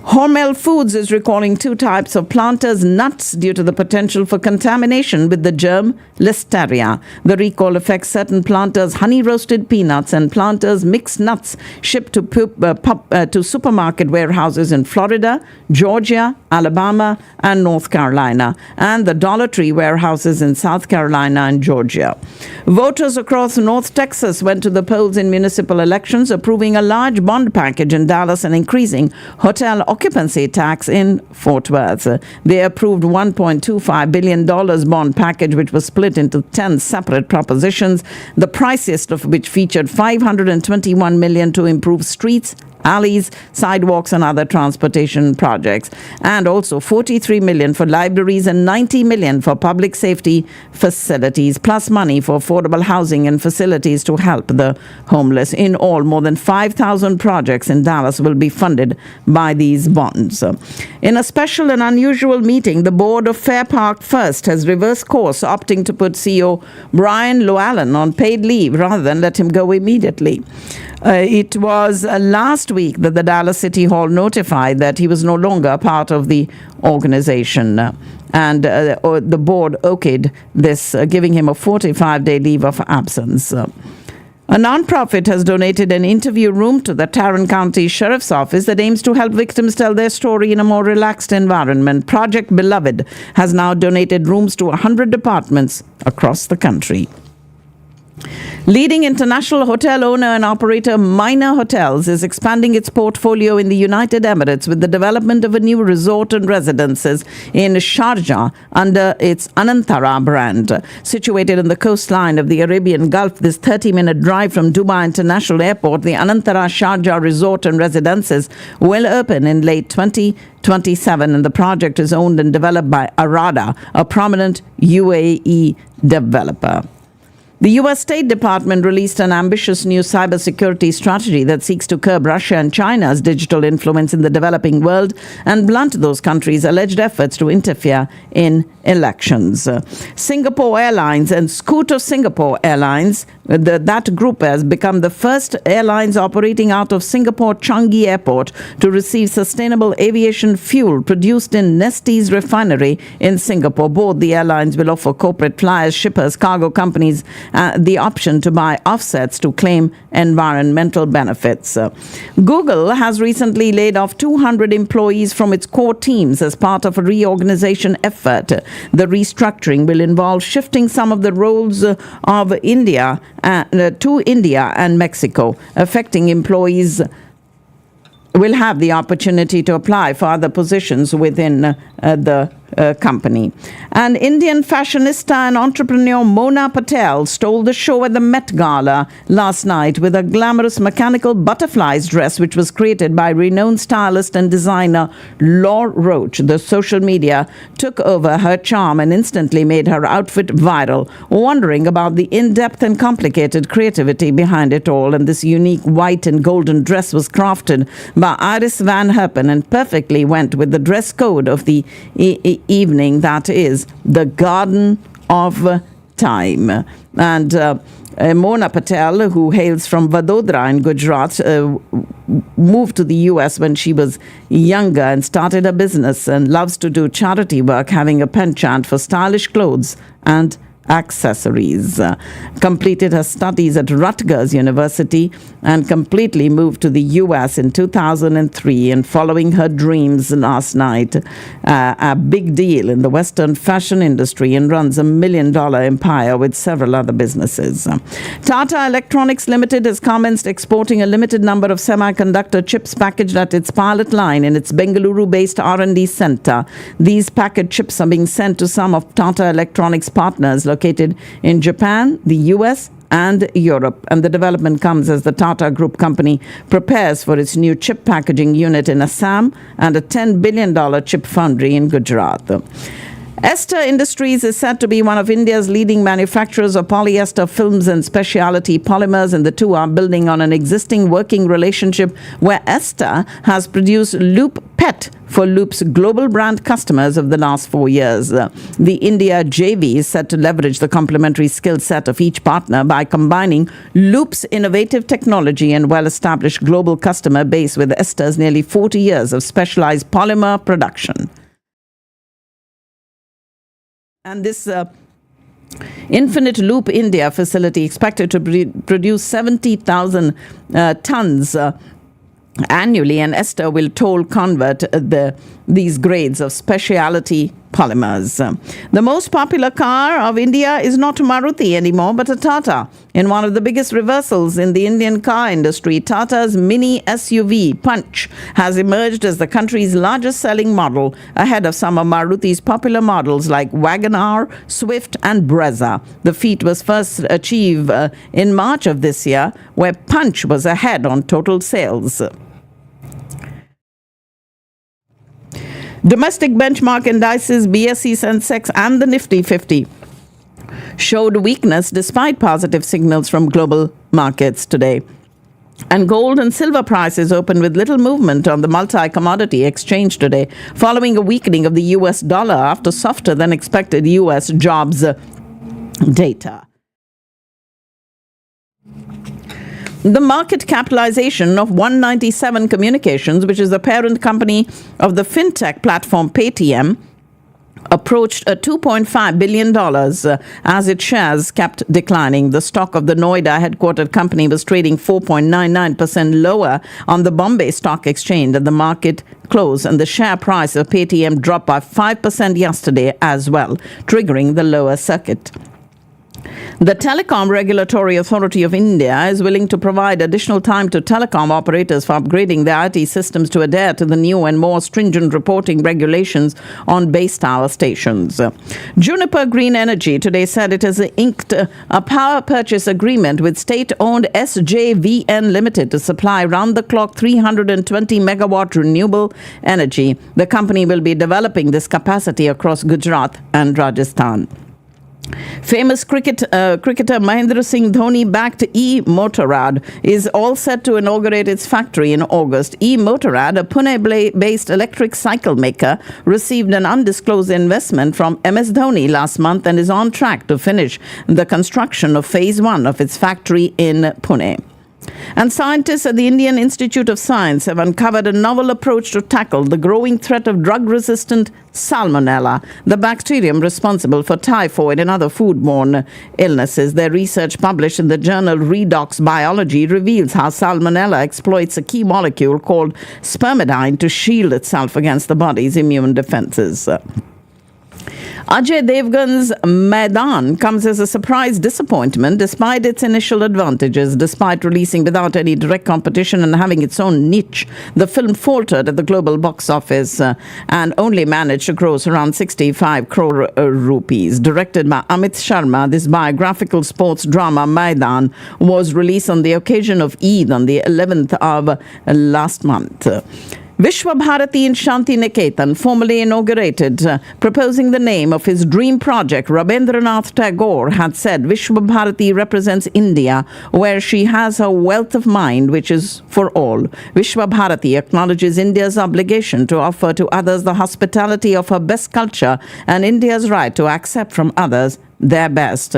Hormel Foods is recalling 2 types of Planters nuts due to the potential for contamination with the germ Listeria. The recall affects certain Planters honey-roasted peanuts and Planters mixed nuts shipped to supermarket warehouses in Florida, Georgia, Alabama, and North Carolina, and the Dollar Tree warehouses in South Carolina and Georgia. Voters across North Texas went to the polls in municipal elections, approving a large bond package in Dallas and increasing hotel occupancy tax in Fort Worth. They approved $1.25 billion bond package, which was split into 10 separate propositions, the priciest of which featured $521 million to improve streets, alleys, sidewalks, and other transportation projects, and also $43 million for libraries and $90 million for public safety facilities, plus money for affordable housing and facilities to help the homeless. In all, more than 5,000 projects in Dallas will be funded by these bonds. In a special and unusual meeting, the board of Fair Park First has reversed course, opting to put CEO Brian Llewellyn on paid leave rather than let him go immediately. It was last week that the Dallas City Hall notified that he was no longer part of the organization. And the board okayed this, giving him a 45-day leave of absence. A nonprofit has donated an interview room to the Tarrant County Sheriff's Office that aims to help victims tell their story in a more relaxed environment. Project Beloved has now donated rooms to 100 departments across the country. Leading international hotel owner and operator Minor Hotels is expanding its portfolio in the United Emirates with the development of a new resort and residences in Sharjah under its Anantara brand. Situated on the coastline of the Arabian Gulf, this 30-minute drive from Dubai International Airport, the Anantara Sharjah Resort and Residences will open in late 2027, and the project is owned and developed by Arada, a prominent UAE developer. The U.S. State Department released an ambitious new cybersecurity strategy that seeks to curb Russia and China's digital influence in the developing world and blunt those countries' alleged efforts to interfere in elections. Singapore Airlines and Scoot of Singapore Airlines, that group has become the first airlines operating out of Singapore Changi Airport to receive sustainable aviation fuel produced in Neste's refinery in Singapore. Both the airlines will offer corporate flyers, shippers, cargo companies the option to buy offsets to claim environmental benefits. Google has recently laid off 200 employees from its core teams as part of a reorganization effort. The restructuring will involve shifting some of the roles of India to India and Mexico. Affecting employees will have the opportunity to apply for other positions within the company. And Indian fashionista and entrepreneur Mona Patel stole the show at the Met Gala last night with a glamorous mechanical butterflies dress which was created by renowned stylist and designer Laure Roach. The social media took over her charm and instantly made her outfit viral, wondering about the in-depth and complicated creativity behind it all. And this unique white and golden dress was crafted by Iris Van Herpen and perfectly went with the dress code of the evening, that is the Garden of Time. And Mona Patel, who hails from Vadodara in Gujarat, moved to the US when she was younger and started a business and loves to do charity work, having a penchant for stylish clothes and accessories. Completed her studies at Rutgers University and completely moved to the US in 2003. And following her dreams last night, a big deal in the Western fashion industry, and runs $1 million empire with several other businesses. Tata Electronics Limited has commenced exporting a limited number of semiconductor chips packaged at its pilot line in its Bengaluru-based R&D center. These packaged chips are being sent to some of Tata Electronics partners located in Japan, the US, and Europe. And the development comes as the Tata Group company prepares for its new chip packaging unit in Assam and a $10 billion chip foundry in Gujarat. Ester Industries is said to be one of India's leading manufacturers of polyester films and specialty polymers, and the two are building on an existing working relationship where Ester has produced Loop PET for Loop's global brand customers of the last 4 years. The India JV is set to leverage the complementary skill set of each partner by combining Loop's innovative technology and well-established global customer base with Ester's nearly 40 years of specialized polymer production. And this Infinite Loop India facility expected to produce 70,000 tons annually, and Ester will toll convert these grades of specialty polymers. The most popular car of India is not Maruti anymore, but a Tata. In one of the biggest reversals in the Indian car industry, Tata's mini SUV Punch has emerged as the country's largest selling model, ahead of some of Maruti's popular models like Wagon-R, Swift and Brezza. The feat was first achieved in March of this year, where Punch was ahead on total sales. Domestic benchmark indices, BSE Sensex and the Nifty 50 showed weakness despite positive signals from global markets today. And gold and silver prices opened with little movement on the multi-commodity exchange today, following a weakening of the US dollar after softer than expected US jobs data. The market capitalization of 197 Communications, which is the parent company of the fintech platform Paytm, approached $2.5 billion as its shares kept declining. The stock of the Noida headquartered company was trading 4.99% lower on the Bombay Stock Exchange at the market close, and the share price of Paytm dropped by 5% yesterday as well, triggering the lower circuit. The Telecom Regulatory Authority of India is willing to provide additional time to telecom operators for upgrading their IT systems to adhere to the new and more stringent reporting regulations on base tower stations. Juniper Green Energy today said it has inked a power purchase agreement with state-owned SJVN Limited to supply round-the-clock 320 megawatt renewable energy. The company will be developing this capacity across Gujarat and Rajasthan. Famous cricketer Mahendra Singh Dhoni backed E-Motorrad is all set to inaugurate its factory in August. E-Motorrad, a Pune-based electric cycle maker, received an undisclosed investment from MS Dhoni last month and is on track to finish the construction of phase 1 of its factory in Pune. And scientists at the Indian Institute of Science have uncovered a novel approach to tackle the growing threat of drug-resistant salmonella, the bacterium responsible for typhoid and other foodborne illnesses. Their research, published in the journal Redox Biology, reveals how salmonella exploits a key molecule called spermidine to shield itself against the body's immune defenses. Ajay Devgan's Maidan comes as a surprise disappointment despite its initial advantages. Despite releasing without any direct competition and having its own niche, the film faltered at the global box office and only managed to gross around 65 crore rupees. Directed by Amit Sharma, this biographical sports drama Maidan was released on the occasion of Eid on the 11th of last month. Vishwa Bharati in Shanti Niketan formally inaugurated, proposing the name of his dream project. Rabindranath Tagore had said Vishwa Bharati represents India, where she has her wealth of mind, which is for all. Vishwa Bharati acknowledges India's obligation to offer to others the hospitality of her best culture and India's right to accept from others their best.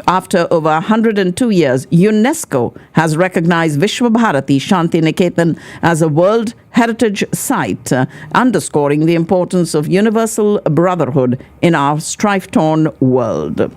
After over 102 years, UNESCO has recognized Vishwa Bharati Shanti Niketan as a World Heritage Site, underscoring the importance of universal brotherhood in our strife-torn world.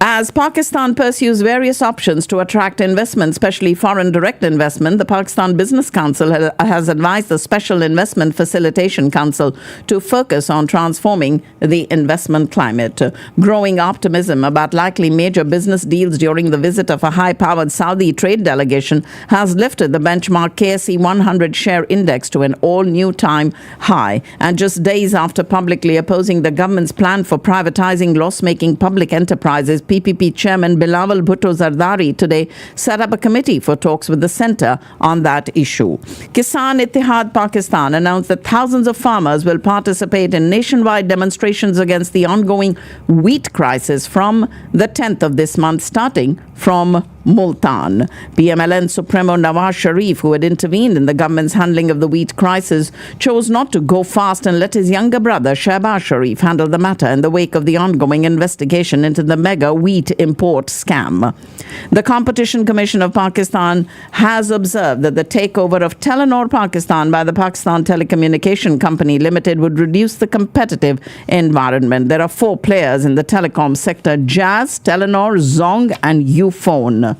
As Pakistan pursues various options to attract investment, especially foreign direct investment, the Pakistan Business Council has advised the Special Investment Facilitation Council to focus on transforming the investment climate. Growing optimism about likely major business deals during the visit of a high-powered Saudi trade delegation has lifted the benchmark KSE 100 share index to an all-new time high. And just days after publicly opposing the government's plan for privatizing loss-making public enterprises, PPP chairman Bilawal Bhutto Zardari today set up a committee for talks with the centre on that issue. Kisan Ittihad Pakistan announced that thousands of farmers will participate in nationwide demonstrations against the ongoing wheat crisis from the 10th of this month, starting from Multan. PMLN Supremo Nawaz Sharif, who had intervened in the government's handling of the wheat crisis, chose not to go fast and let his younger brother Shehbaz Sharif handle the matter in the wake of the ongoing investigation into the mega wheat import scam. The Competition Commission of Pakistan has observed that the takeover of Telenor Pakistan by the Pakistan Telecommunication Company Limited would reduce the competitive environment. There are 4 players in the telecom sector: Jazz, Telenor, Zong and Ufone.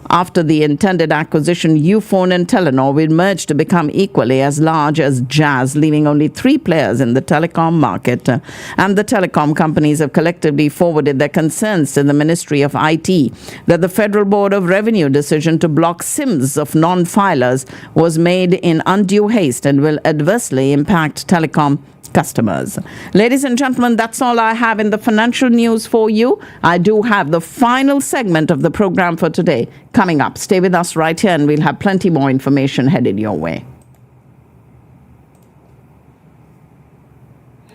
After the intended acquisition, Ufone and Telenor will merge to become equally as large as Jazz, leaving only 3 players in the telecom market. And the telecom companies have collectively forwarded their concerns to the Ministry of IT that the Federal Board of Revenue decision to block SIMs of non-filers was made in undue haste and will adversely impact telecom customers. Ladies and gentlemen, that's all I have in the financial news for you. I do have the final segment of the program for today coming up. Stay with us right here and we'll have plenty more information headed your way.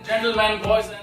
Gentlemen, boys and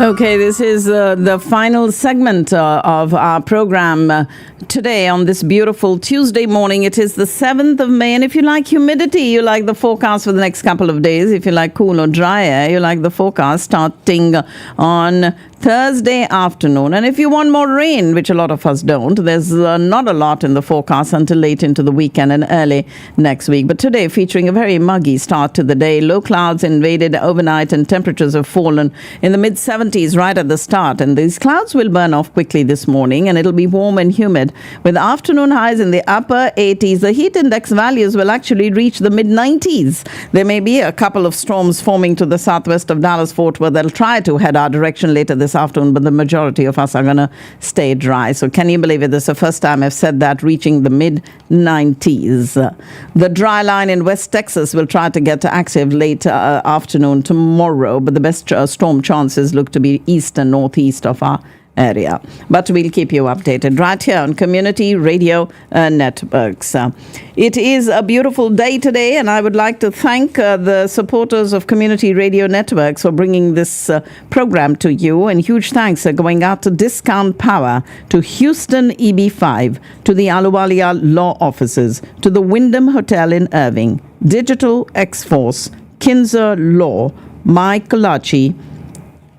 Okay, this is the final segment of our program today on this beautiful Tuesday morning. It is the 7th of May, and if you like humidity, you like the forecast for the next couple of days. If you like cool or dry air, you like the forecast starting on Thursday afternoon. And if you want more rain, which a lot of us don't, there's not a lot in the forecast until late into the weekend and early next week. But today, featuring a very muggy start to the day, low clouds invaded overnight and temperatures have fallen in the mid-70s right at the start. And these clouds will burn off quickly this morning, and it'll be warm and humid with afternoon highs in the upper 80s. The heat index values will actually reach the mid-90s. There may be a couple of storms forming to the southwest of Dallas-Fort Worth that'll try to head our direction later this afternoon, but the majority of us are going to stay dry. So can you believe it? This is the first time I've said that, reaching the mid-90s. The dry line in West Texas will try to get active late afternoon tomorrow, but the best storm chances look to be east and northeast of our area. But we'll keep you updated right here on Community Radio Networks. It is a beautiful day today, and I would like to thank the supporters of Community Radio Networks for bringing this program to you. And huge thanks are going out to Discount Power, to Houston EB5, to the Aluwalia Law Offices, to the Wyndham Hotel in Irving, Digital X-Force, Kinzer Law, My Kalachi,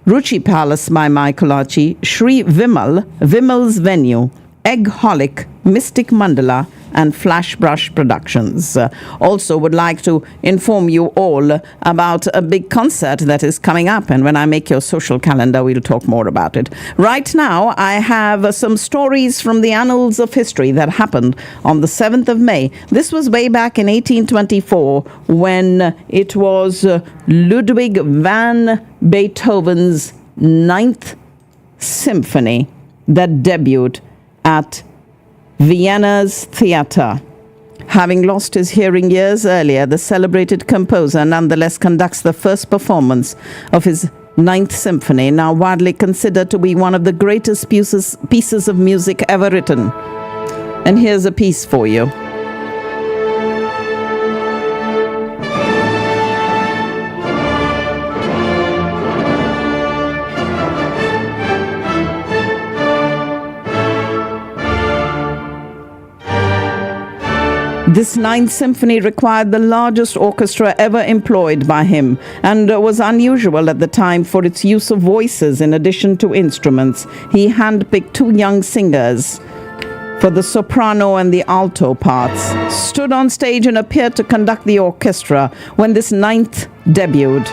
Ruchi Palace by My Kalachi, Shri Vimal, Vimal's Venue, Eggholic, Mystic Mandala, and Flash Brush Productions. Also would like to inform you all about a big concert that is coming up, and when I make your social calendar, we'll talk more about it. Right now, I have some stories from the annals of history that happened on the 7th of May. This was way back in 1824 when it was Ludwig van Beethoven's 9th Symphony that debuted at Vienna's theater. Having lost his hearing years earlier, the celebrated composer nonetheless conducts the first performance of his 9th Symphony, now widely considered to be one of the greatest pieces of music ever written. And here's a piece for you. This 9th Symphony required the largest orchestra ever employed by him and was unusual at the time for its use of voices in addition to instruments. He handpicked 2 young singers for the soprano and the alto parts, stood on stage and appeared to conduct the orchestra when this 9th debuted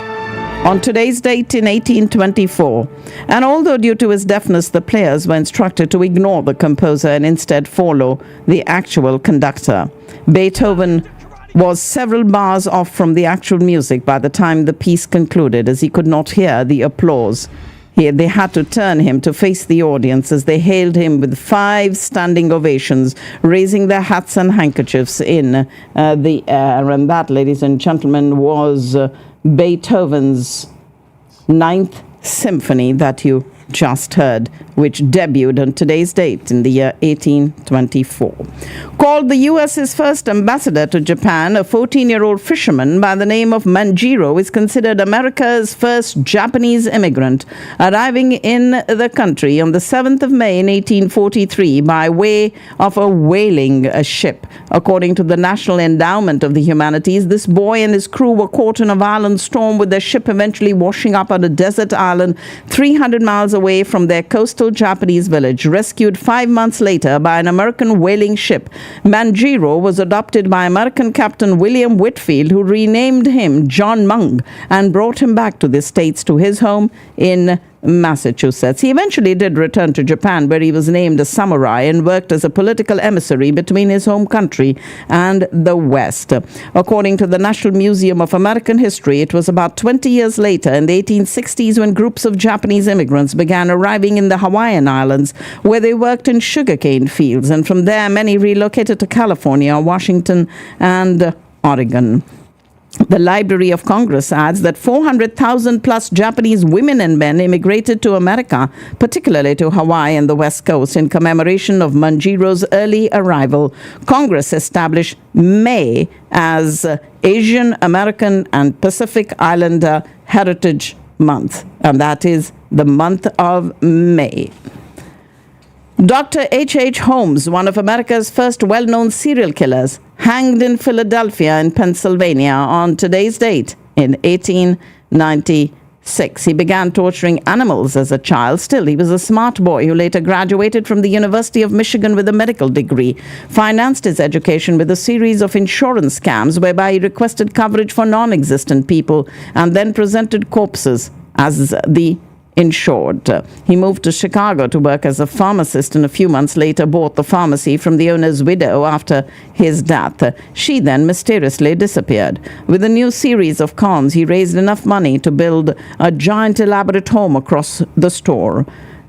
on today's date in 1824. And although due to his deafness, the players were instructed to ignore the composer and instead follow the actual conductor. Beethoven was several bars off from the actual music by the time the piece concluded, as he could not hear the applause. They had to turn him to face the audience as they hailed him with 5 standing ovations, raising their hats and handkerchiefs in the air. And that, ladies and gentlemen, was Beethoven's 9th Symphony that you just heard, which debuted on today's date in the year 1824. Called the U.S.'s first ambassador to Japan, a 14-year-old fisherman by the name of Manjiro is considered America's first Japanese immigrant, arriving in the country on the 7th of May in 1843 by way of a whaling ship. According to the National Endowment of the Humanities, this boy and his crew were caught in a violent storm, with their ship eventually washing up on a desert island 300 miles away from their coastal Japanese village. Rescued 5 months later by an American whaling ship, Manjiro was adopted by American Captain William Whitfield, who renamed him John Mung and brought him back to the States, to his home in Massachusetts. He eventually did return to Japan, where he was named a samurai and worked as a political emissary between his home country and the West. According to the National Museum of American History, it was about 20 years later, in the 1860s, when groups of Japanese immigrants began arriving in the Hawaiian Islands, where they worked in sugarcane fields, and from there many relocated to California, Washington, and Oregon. The Library of Congress adds that 400,000 plus Japanese women and men immigrated to America, particularly to Hawaii and the West Coast, in commemoration of Manjiro's early arrival. Congress established May as Asian American and Pacific Islander Heritage Month, and that is the month of May. Dr. H.H. Holmes, one of America's first well-known serial killers, hanged in Philadelphia in Pennsylvania on today's date in 1896. He began torturing animals as a child. Still, he was a smart boy who later graduated from the University of Michigan with a medical degree, financed his education with a series of insurance scams whereby he requested coverage for non-existent people and then presented corpses as the insured. He moved to Chicago to work as a pharmacist and a few months later bought the pharmacy from the owner's widow after his death. She then mysteriously disappeared. With a new series of cons, he raised enough money to build a giant elaborate home across the store.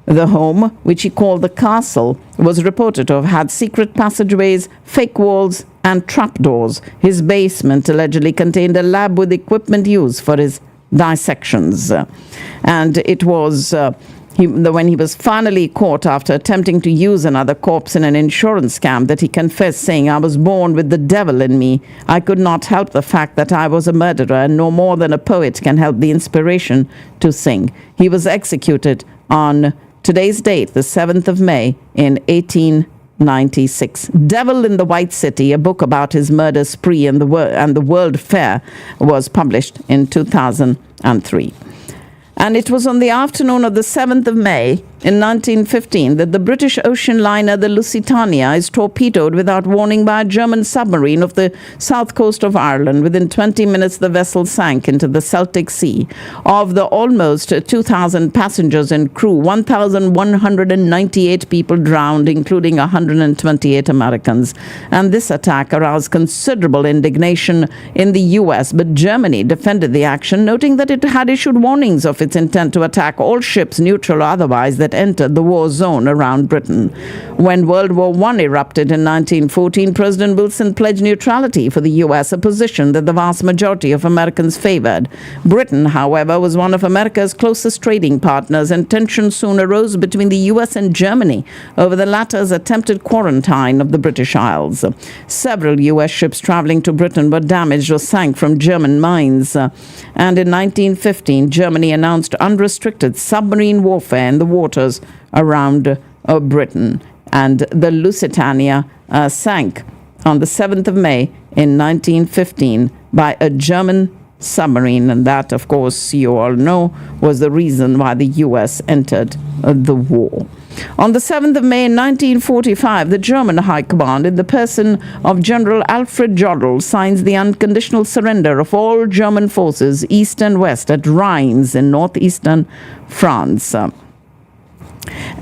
The home, which he called the Castle, was reported to have had secret passageways, fake walls, and trapdoors. His basement allegedly contained a lab with equipment used for his dissections. And it was when he was finally caught after attempting to use another corpse in an insurance scam that he confessed, saying, "I was born with the devil in me. I could not help the fact that I was a murderer, and no more than a poet can help the inspiration to sing." He was executed on today's date, the 7th of May, in 1896. Devil in the White City, a book about his murder spree and the World Fair, was published in 2003. And it was on the afternoon of the 7th of May in 1915 that the British ocean liner the Lusitania is torpedoed without warning by a German submarine off the south coast of Ireland. Within 20 minutes, the vessel sank into the Celtic Sea. Of the almost 2,000 passengers and crew, 1,198 people drowned, including 128 Americans. And this attack aroused considerable indignation in the U.S., but Germany defended the action, noting that it had issued warnings of its intent to attack all ships, neutral or otherwise, that entered the war zone around Britain. When World War I erupted in 1914, President Wilson pledged neutrality for the U.S., a position that the vast majority of Americans favored. Britain, however, was one of America's closest trading partners, and tensions soon arose between the U.S. and Germany over the latter's attempted quarantine of the British Isles. Several U.S. ships traveling to Britain were damaged or sank from German mines. And in 1915, Germany announced unrestricted submarine warfare in the waters around Britain. And the Lusitania sank on the 7th of May in 1915 by a German submarine. And that, of course, you all know, was the reason why the U.S. entered the war. On the 7th of May in 1945, the German High Command, in the person of General Alfred Jodl, signs the unconditional surrender of all German forces, east and west, at Rheims in northeastern France.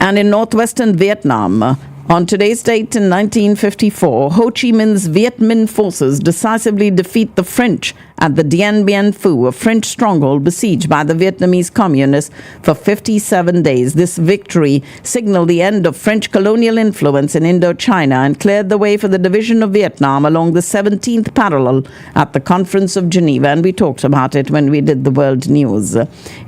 And in northwestern Vietnam, on today's date in 1954, Ho Chi Minh's Viet Minh forces decisively defeat the French at the Dien Bien Phu, a French stronghold besieged by the Vietnamese communists for 57 days. This victory signaled the end of French colonial influence in Indochina and cleared the way for the division of Vietnam along the 17th parallel at the Conference of Geneva. And we talked about it when we did the world news.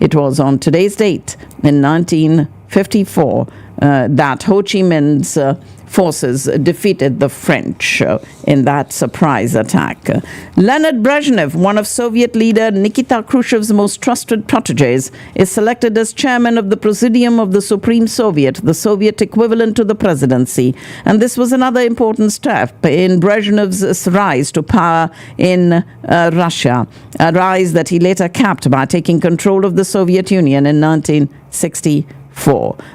It was on today's date in 1954 that Ho Chi Minh's forces defeated the French in that surprise attack. Leonid Brezhnev, one of Soviet leader Nikita Khrushchev's most trusted proteges, is selected as chairman of the Presidium of the Supreme Soviet, the Soviet equivalent to the presidency. And this was another important step in Brezhnev's rise to power in Russia, a rise that he later capped by taking control of the Soviet Union in 1964.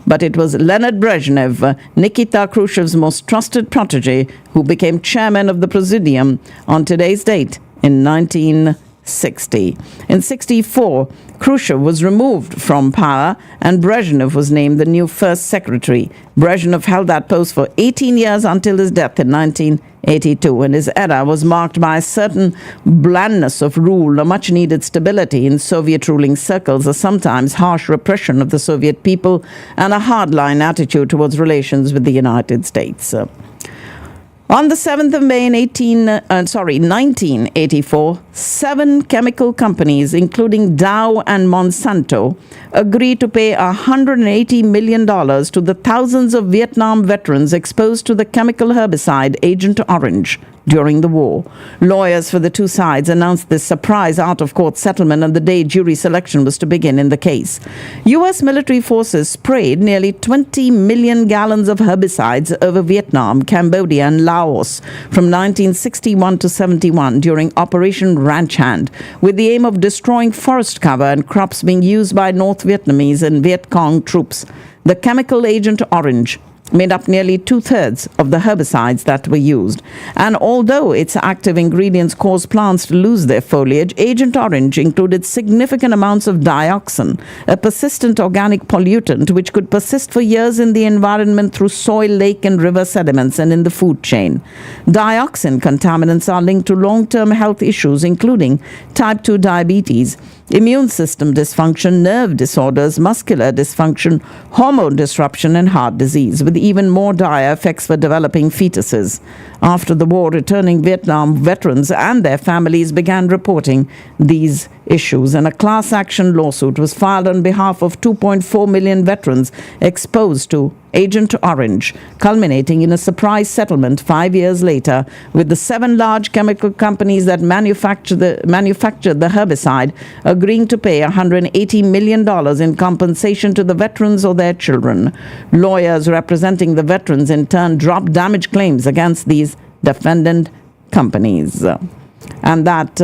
But it was Leonid Brezhnev, Nikita Khrushchev's most trusted protege, who became chairman of the Presidium on today's date in 1960. In 64, Khrushchev was removed from power and Brezhnev was named the new first secretary. Brezhnev held that post for 18 years until his death in 1982, and his era was marked by a certain blandness of rule, a much-needed stability in Soviet ruling circles, a sometimes harsh repression of the Soviet people, and a hardline attitude towards relations with the United States. On the 7th of May in 1984, 7 chemical companies, including Dow and Monsanto, agreed to pay $180 million to the thousands of Vietnam veterans exposed to the chemical herbicide Agent Orange during the war. Lawyers for the two sides announced this surprise out-of-court settlement on the day jury selection was to begin in the case. U.S. military forces sprayed nearly 20 million gallons of herbicides over Vietnam, Cambodia, and Laos from 1961 to 71 during Operation Ranch Hand, with the aim of destroying forest cover and crops being used by North Vietnamese and Viet Cong troops. The chemical Agent Orange made up nearly 2/3 of the herbicides that were used. And although its active ingredients cause plants to lose their foliage, Agent Orange included significant amounts of dioxin, a persistent organic pollutant which could persist for years in the environment through soil, lake, and river sediments and in the food chain. Dioxin contaminants are linked to long-term health issues, including type 2 diabetes, immune system dysfunction, nerve disorders, muscular dysfunction, hormone disruption, and heart disease, with even more dire effects for developing fetuses. After the war, returning Vietnam veterans and their families began reporting these issues, and a class action lawsuit was filed on behalf of 2.4 million veterans exposed to Agent Orange, culminating in a surprise settlement 5 years later, with the 7 large chemical companies that manufactured the herbicide agreeing to pay $180 million in compensation to the veterans or their children. Lawyers representing the veterans in turn dropped damage claims against these defendant companies. And that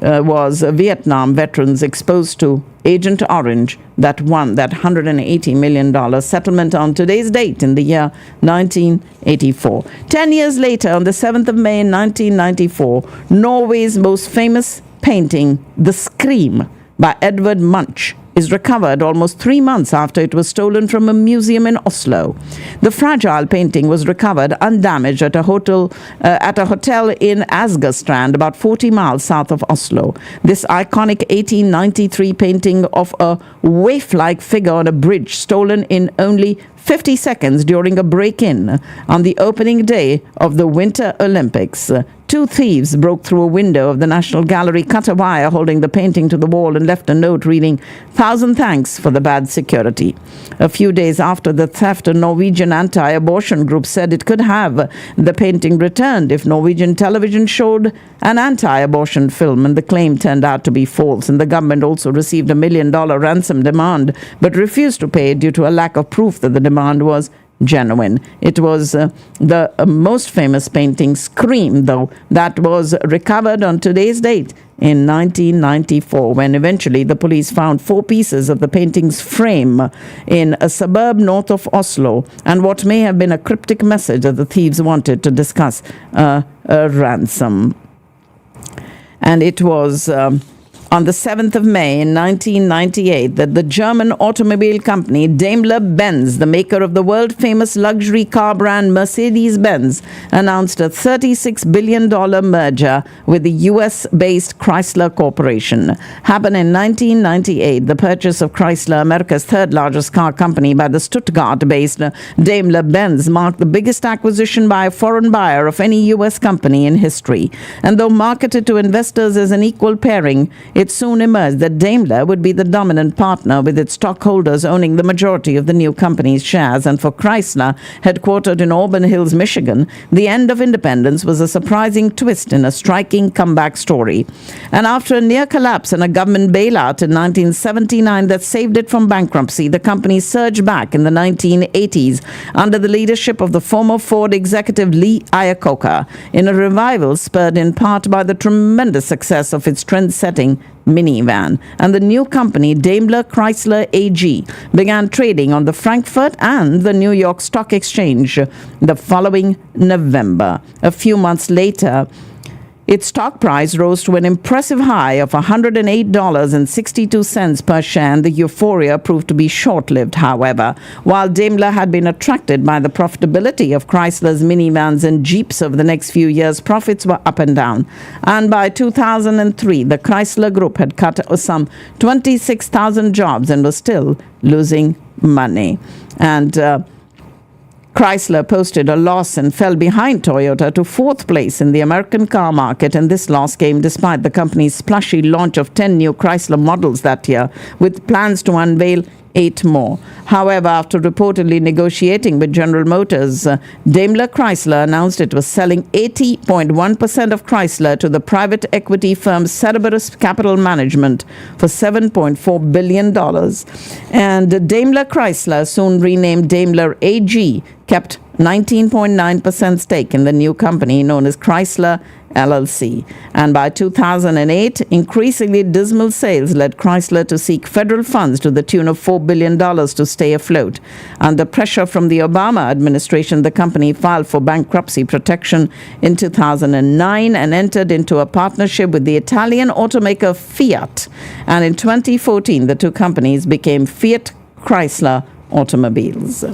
was Vietnam veterans exposed to Agent Orange that won that $180 million settlement on today's date in the year 1984. 10 years later, on the 7th of May 1994, Norway's most famous painting, The Scream, by Edvard Munch, is recovered almost 3 months after it was stolen from a museum in Oslo. The fragile painting was recovered undamaged at a hotel in Asgerstrand, about 40 miles south of Oslo. This iconic 1893 painting of a waif-like figure on a bridge, stolen in only 50 seconds during a break-in on the opening day of the Winter Olympics. 2 thieves broke through a window of the National Gallery, cut a wire holding the painting to the wall, and left a note reading, "1,000 thanks for the bad security." A few days after the theft, a Norwegian anti-abortion group said it could have the painting returned if Norwegian television showed an anti-abortion film, and the claim turned out to be false. And the government also received $1 million ransom demand, but refused to pay due to a lack of proof that the demand was genuine. It was the most famous painting, Scream, though, that was recovered on today's date in 1994, when eventually the police found 4 pieces of the painting's frame in a suburb north of Oslo, and what may have been a cryptic message that the thieves wanted to discuss a ransom. And it was on the 7th of May in 1998 that the German automobile company Daimler-Benz, the maker of the world-famous luxury car brand Mercedes-Benz, announced a $36 billion merger with the US-based Chrysler Corporation. Happened in 1998, the purchase of Chrysler, America's third-largest car company, by the Stuttgart-based Daimler-Benz marked the biggest acquisition by a foreign buyer of any US company in history. And though marketed to investors as an equal pairing, it soon emerged that Daimler would be the dominant partner, with its stockholders owning the majority of the new company's shares. And for Chrysler, headquartered in Auburn Hills, Michigan, the end of independence was a surprising twist in a striking comeback story. And after a near collapse and a government bailout in 1979 that saved it from bankruptcy, the company surged back in the 1980s under the leadership of the former Ford executive Lee Iacocca, in a revival spurred in part by the tremendous success of its trend-setting minivan. And the new company, Daimler Chrysler AG, began trading on the Frankfurt and the New York Stock Exchange the following November. A few months later, its stock price rose to an impressive high of $108.62 per share, and the euphoria proved to be short-lived, however. While Daimler had been attracted by the profitability of Chrysler's minivans and Jeeps over the next few years, profits were up and down. And by 2003, the Chrysler Group had cut some 26,000 jobs and was still losing money. And Chrysler posted a loss and fell behind Toyota to fourth place in the American car market, and this loss came despite the company's splashy launch of 10 new Chrysler models that year, with plans to unveil 8 more. However, after reportedly negotiating with General Motors, Daimler Chrysler announced it was selling 80.1% of Chrysler to the private equity firm Cerberus Capital Management for $7.4 billion. And Daimler Chrysler, soon renamed Daimler AG, kept 19.9% stake in the new company known as Chrysler LLC. And by 2008, increasingly dismal sales led Chrysler to seek federal funds to the tune of $4 billion to stay afloat. Under pressure from the Obama administration, the company filed for bankruptcy protection in 2009 and entered into a partnership with the Italian automaker Fiat. And in 2014, the two companies became Fiat Chrysler Automobiles.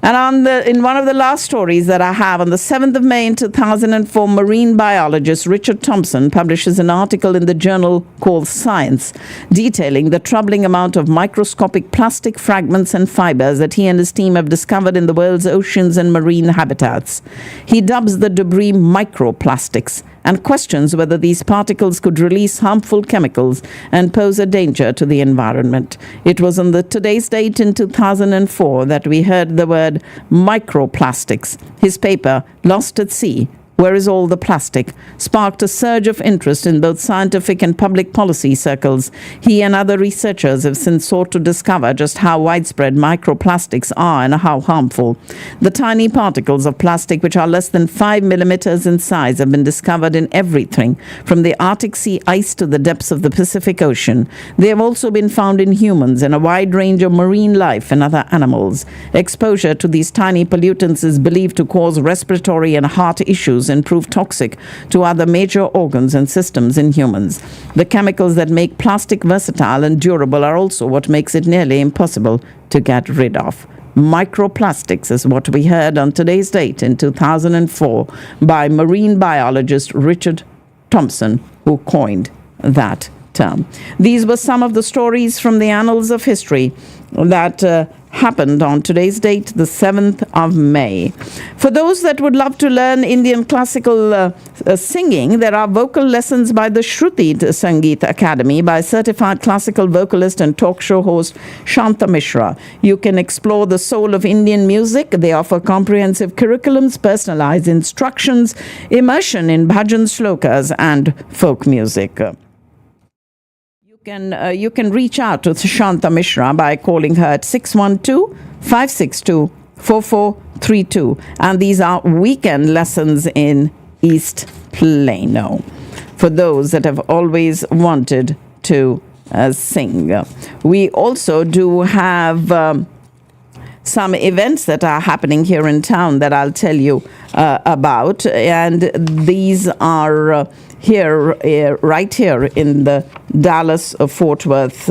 And in one of the last stories that I have, on the 7th of May in 2004, marine biologist Richard Thompson publishes an article in the journal called Science, detailing the troubling amount of microscopic plastic fragments and fibers that he and his team have discovered in the world's oceans and marine habitats. He dubs the debris microplastics and questions whether these particles could release harmful chemicals and pose a danger to the environment. It was on today's date in 2004 that we heard the word microplastics. His paper, Lost at Sea, Where is All the Plastic?, sparked a surge of interest in both scientific and public policy circles. He and other researchers have since sought to discover just how widespread microplastics are and how harmful. The tiny particles of plastic, which are less than 5 millimeters in size, have been discovered in everything, from the Arctic sea ice to the depths of the Pacific Ocean. They have also been found in humans and a wide range of marine life and other animals. Exposure to these tiny pollutants is believed to cause respiratory and heart issues and prove toxic to other major organs and systems in humans. The chemicals that make plastic versatile and durable are also what makes it nearly impossible to get rid of. Microplastics is what we heard on today's date in 2004 by marine biologist Richard Thompson, who coined that term. These were some of the stories from the annals of history that happened on today's date, the 7th of May. For those that would love to learn Indian classical singing, there are vocal lessons by the Shruti Sangeet Academy by certified classical vocalist and talk show host Shanta Mishra. You can explore the soul of Indian music. They offer comprehensive curriculums, personalized instructions, immersion in bhajan slokas and folk music. You can reach out to Shanta Mishra by calling her at 612-562-4432. And these are weekend lessons in East Plano for those that have always wanted to sing. We also do have some events that are happening here in town that I'll tell you about. And these are right here in the Dallas-Fort Worth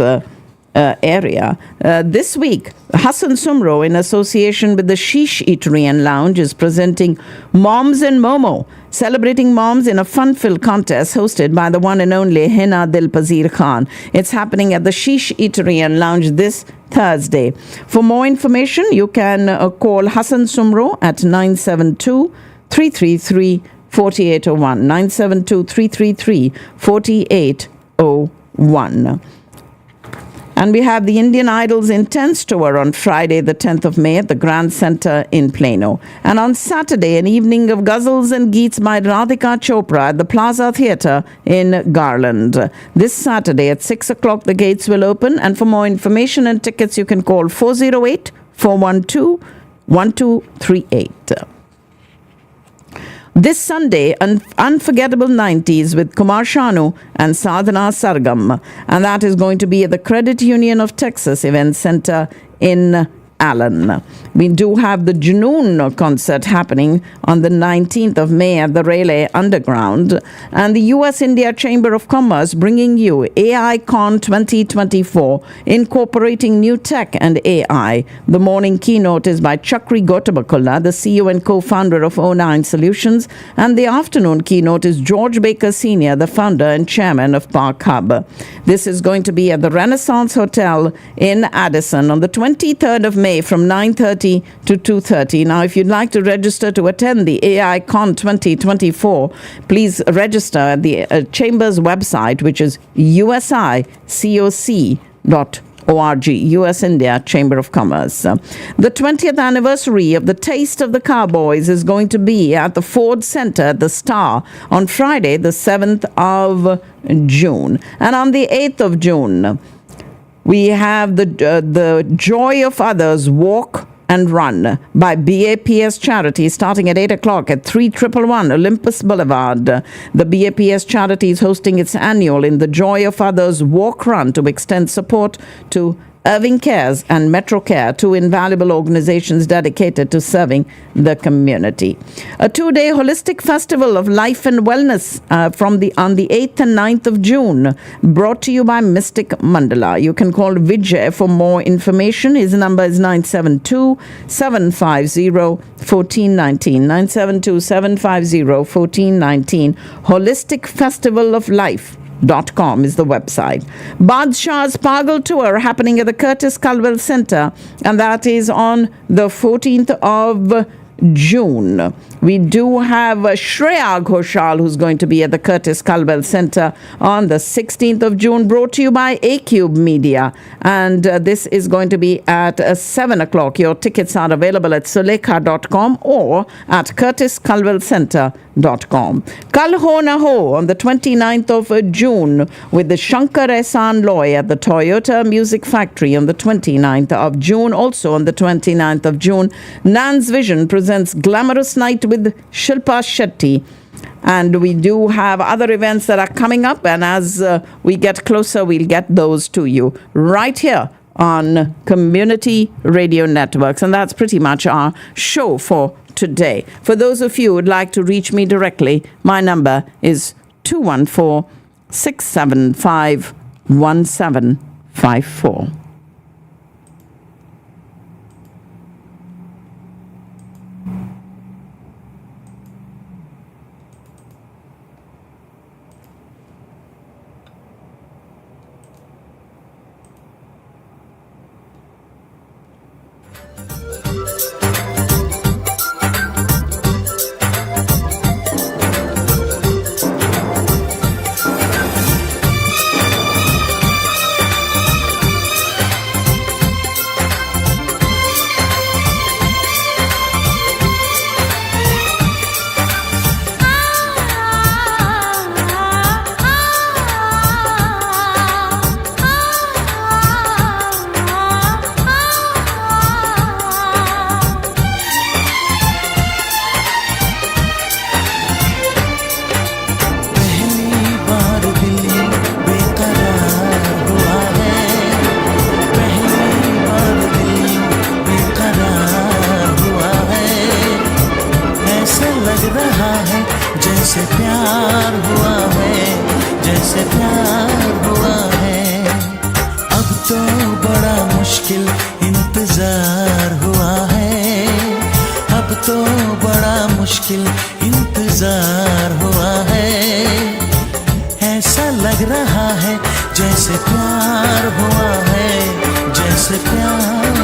area. This week, Hassan Sumro, in association with the Sheesh Eatery and Lounge, is presenting Moms and Momo, celebrating moms in a fun-filled contest hosted by the one and only Hina Dilpazir Khan. It's happening at the Sheesh Eatery and Lounge this Thursday. For more information, you can call Hassan Sumro at 972-333-4801. 972-333-4801. And we have the Indian Idol's Intense Tour on Friday, the 10th of May at the Grand Center in Plano. And on Saturday, an evening of ghazals and geets by Radhika Chopra at the Plaza Theatre in Garland. This Saturday at 6 o'clock, the gates will open. And for more information and tickets, you can call 408-412-1238. This Sunday, Unforgettable 90s with Kumar Shanu and Sadhana Sargam. And that is going to be at the Credit Union of Texas Event Center in Allen. We do have the Junoon concert happening on the 19th of May at the Raleigh Underground. And the U.S.-India Chamber of Commerce bringing you AICon 2024, incorporating new tech and AI. The morning keynote is by Chakri Gautamakulla, the CEO and co-founder of O9 Solutions. And the afternoon keynote is George Baker Sr., the founder and chairman of Park Hub. This is going to be at the Renaissance Hotel in Addison on the 23rd of May May from 9:30 to 2:30. Now, if you'd like to register to attend the AI Con 2024, please register at the Chamber's website, which is usicoc.org, US India Chamber of Commerce. The 20th anniversary of the Taste of the Cowboys is going to be at the Ford Center at the Star on Friday, the 7th of June. And on the 8th of June, we have the Joy of Others Walk and Run by BAPS Charity starting at 8 o'clock at 3111 Olympus Boulevard. The BAPS Charity is hosting its annual In the Joy of Others Walk Run to extend support to Irving Cares and Metro Care, two invaluable organizations dedicated to serving the community. A two-day holistic festival of life and wellness on the 8th and 9th of June, brought to you by Mystic Mandala. You can call Vijay for more information. His number is 972-750-1419. 972-750-1419. Holistic Festival of Life.com is the website. Badshah's Pagal Tour happening at the Curtis Culwell Center, and that is on the 14th of June. We do have Shreya Ghoshal, who's going to be at the Curtis Culwell Center on the 16th of June, brought to you by A-Cube Media. And this is going to be at 7 o'clock. Your tickets are available at sulekha.com or at curtisculwellcenter.com. Kal Ho Na Ho on the 29th of June with the Shankar Ehsan Loy at the Toyota Music Factory on the 29th of June. Also on the 29th of June, Nan's Vision presents Glamorous Night with Shilpa Shetty. And we do have other events that are coming up, and as we get closer, we'll get those to you right here on Community Radio Networks. And that's pretty much our show for today. For those of you who would like to reach me directly, my number is 214-675-1754. इंतजार हुआ है, ऐसा लग रहा है जैसे प्यार हुआ है, जैसे प्यार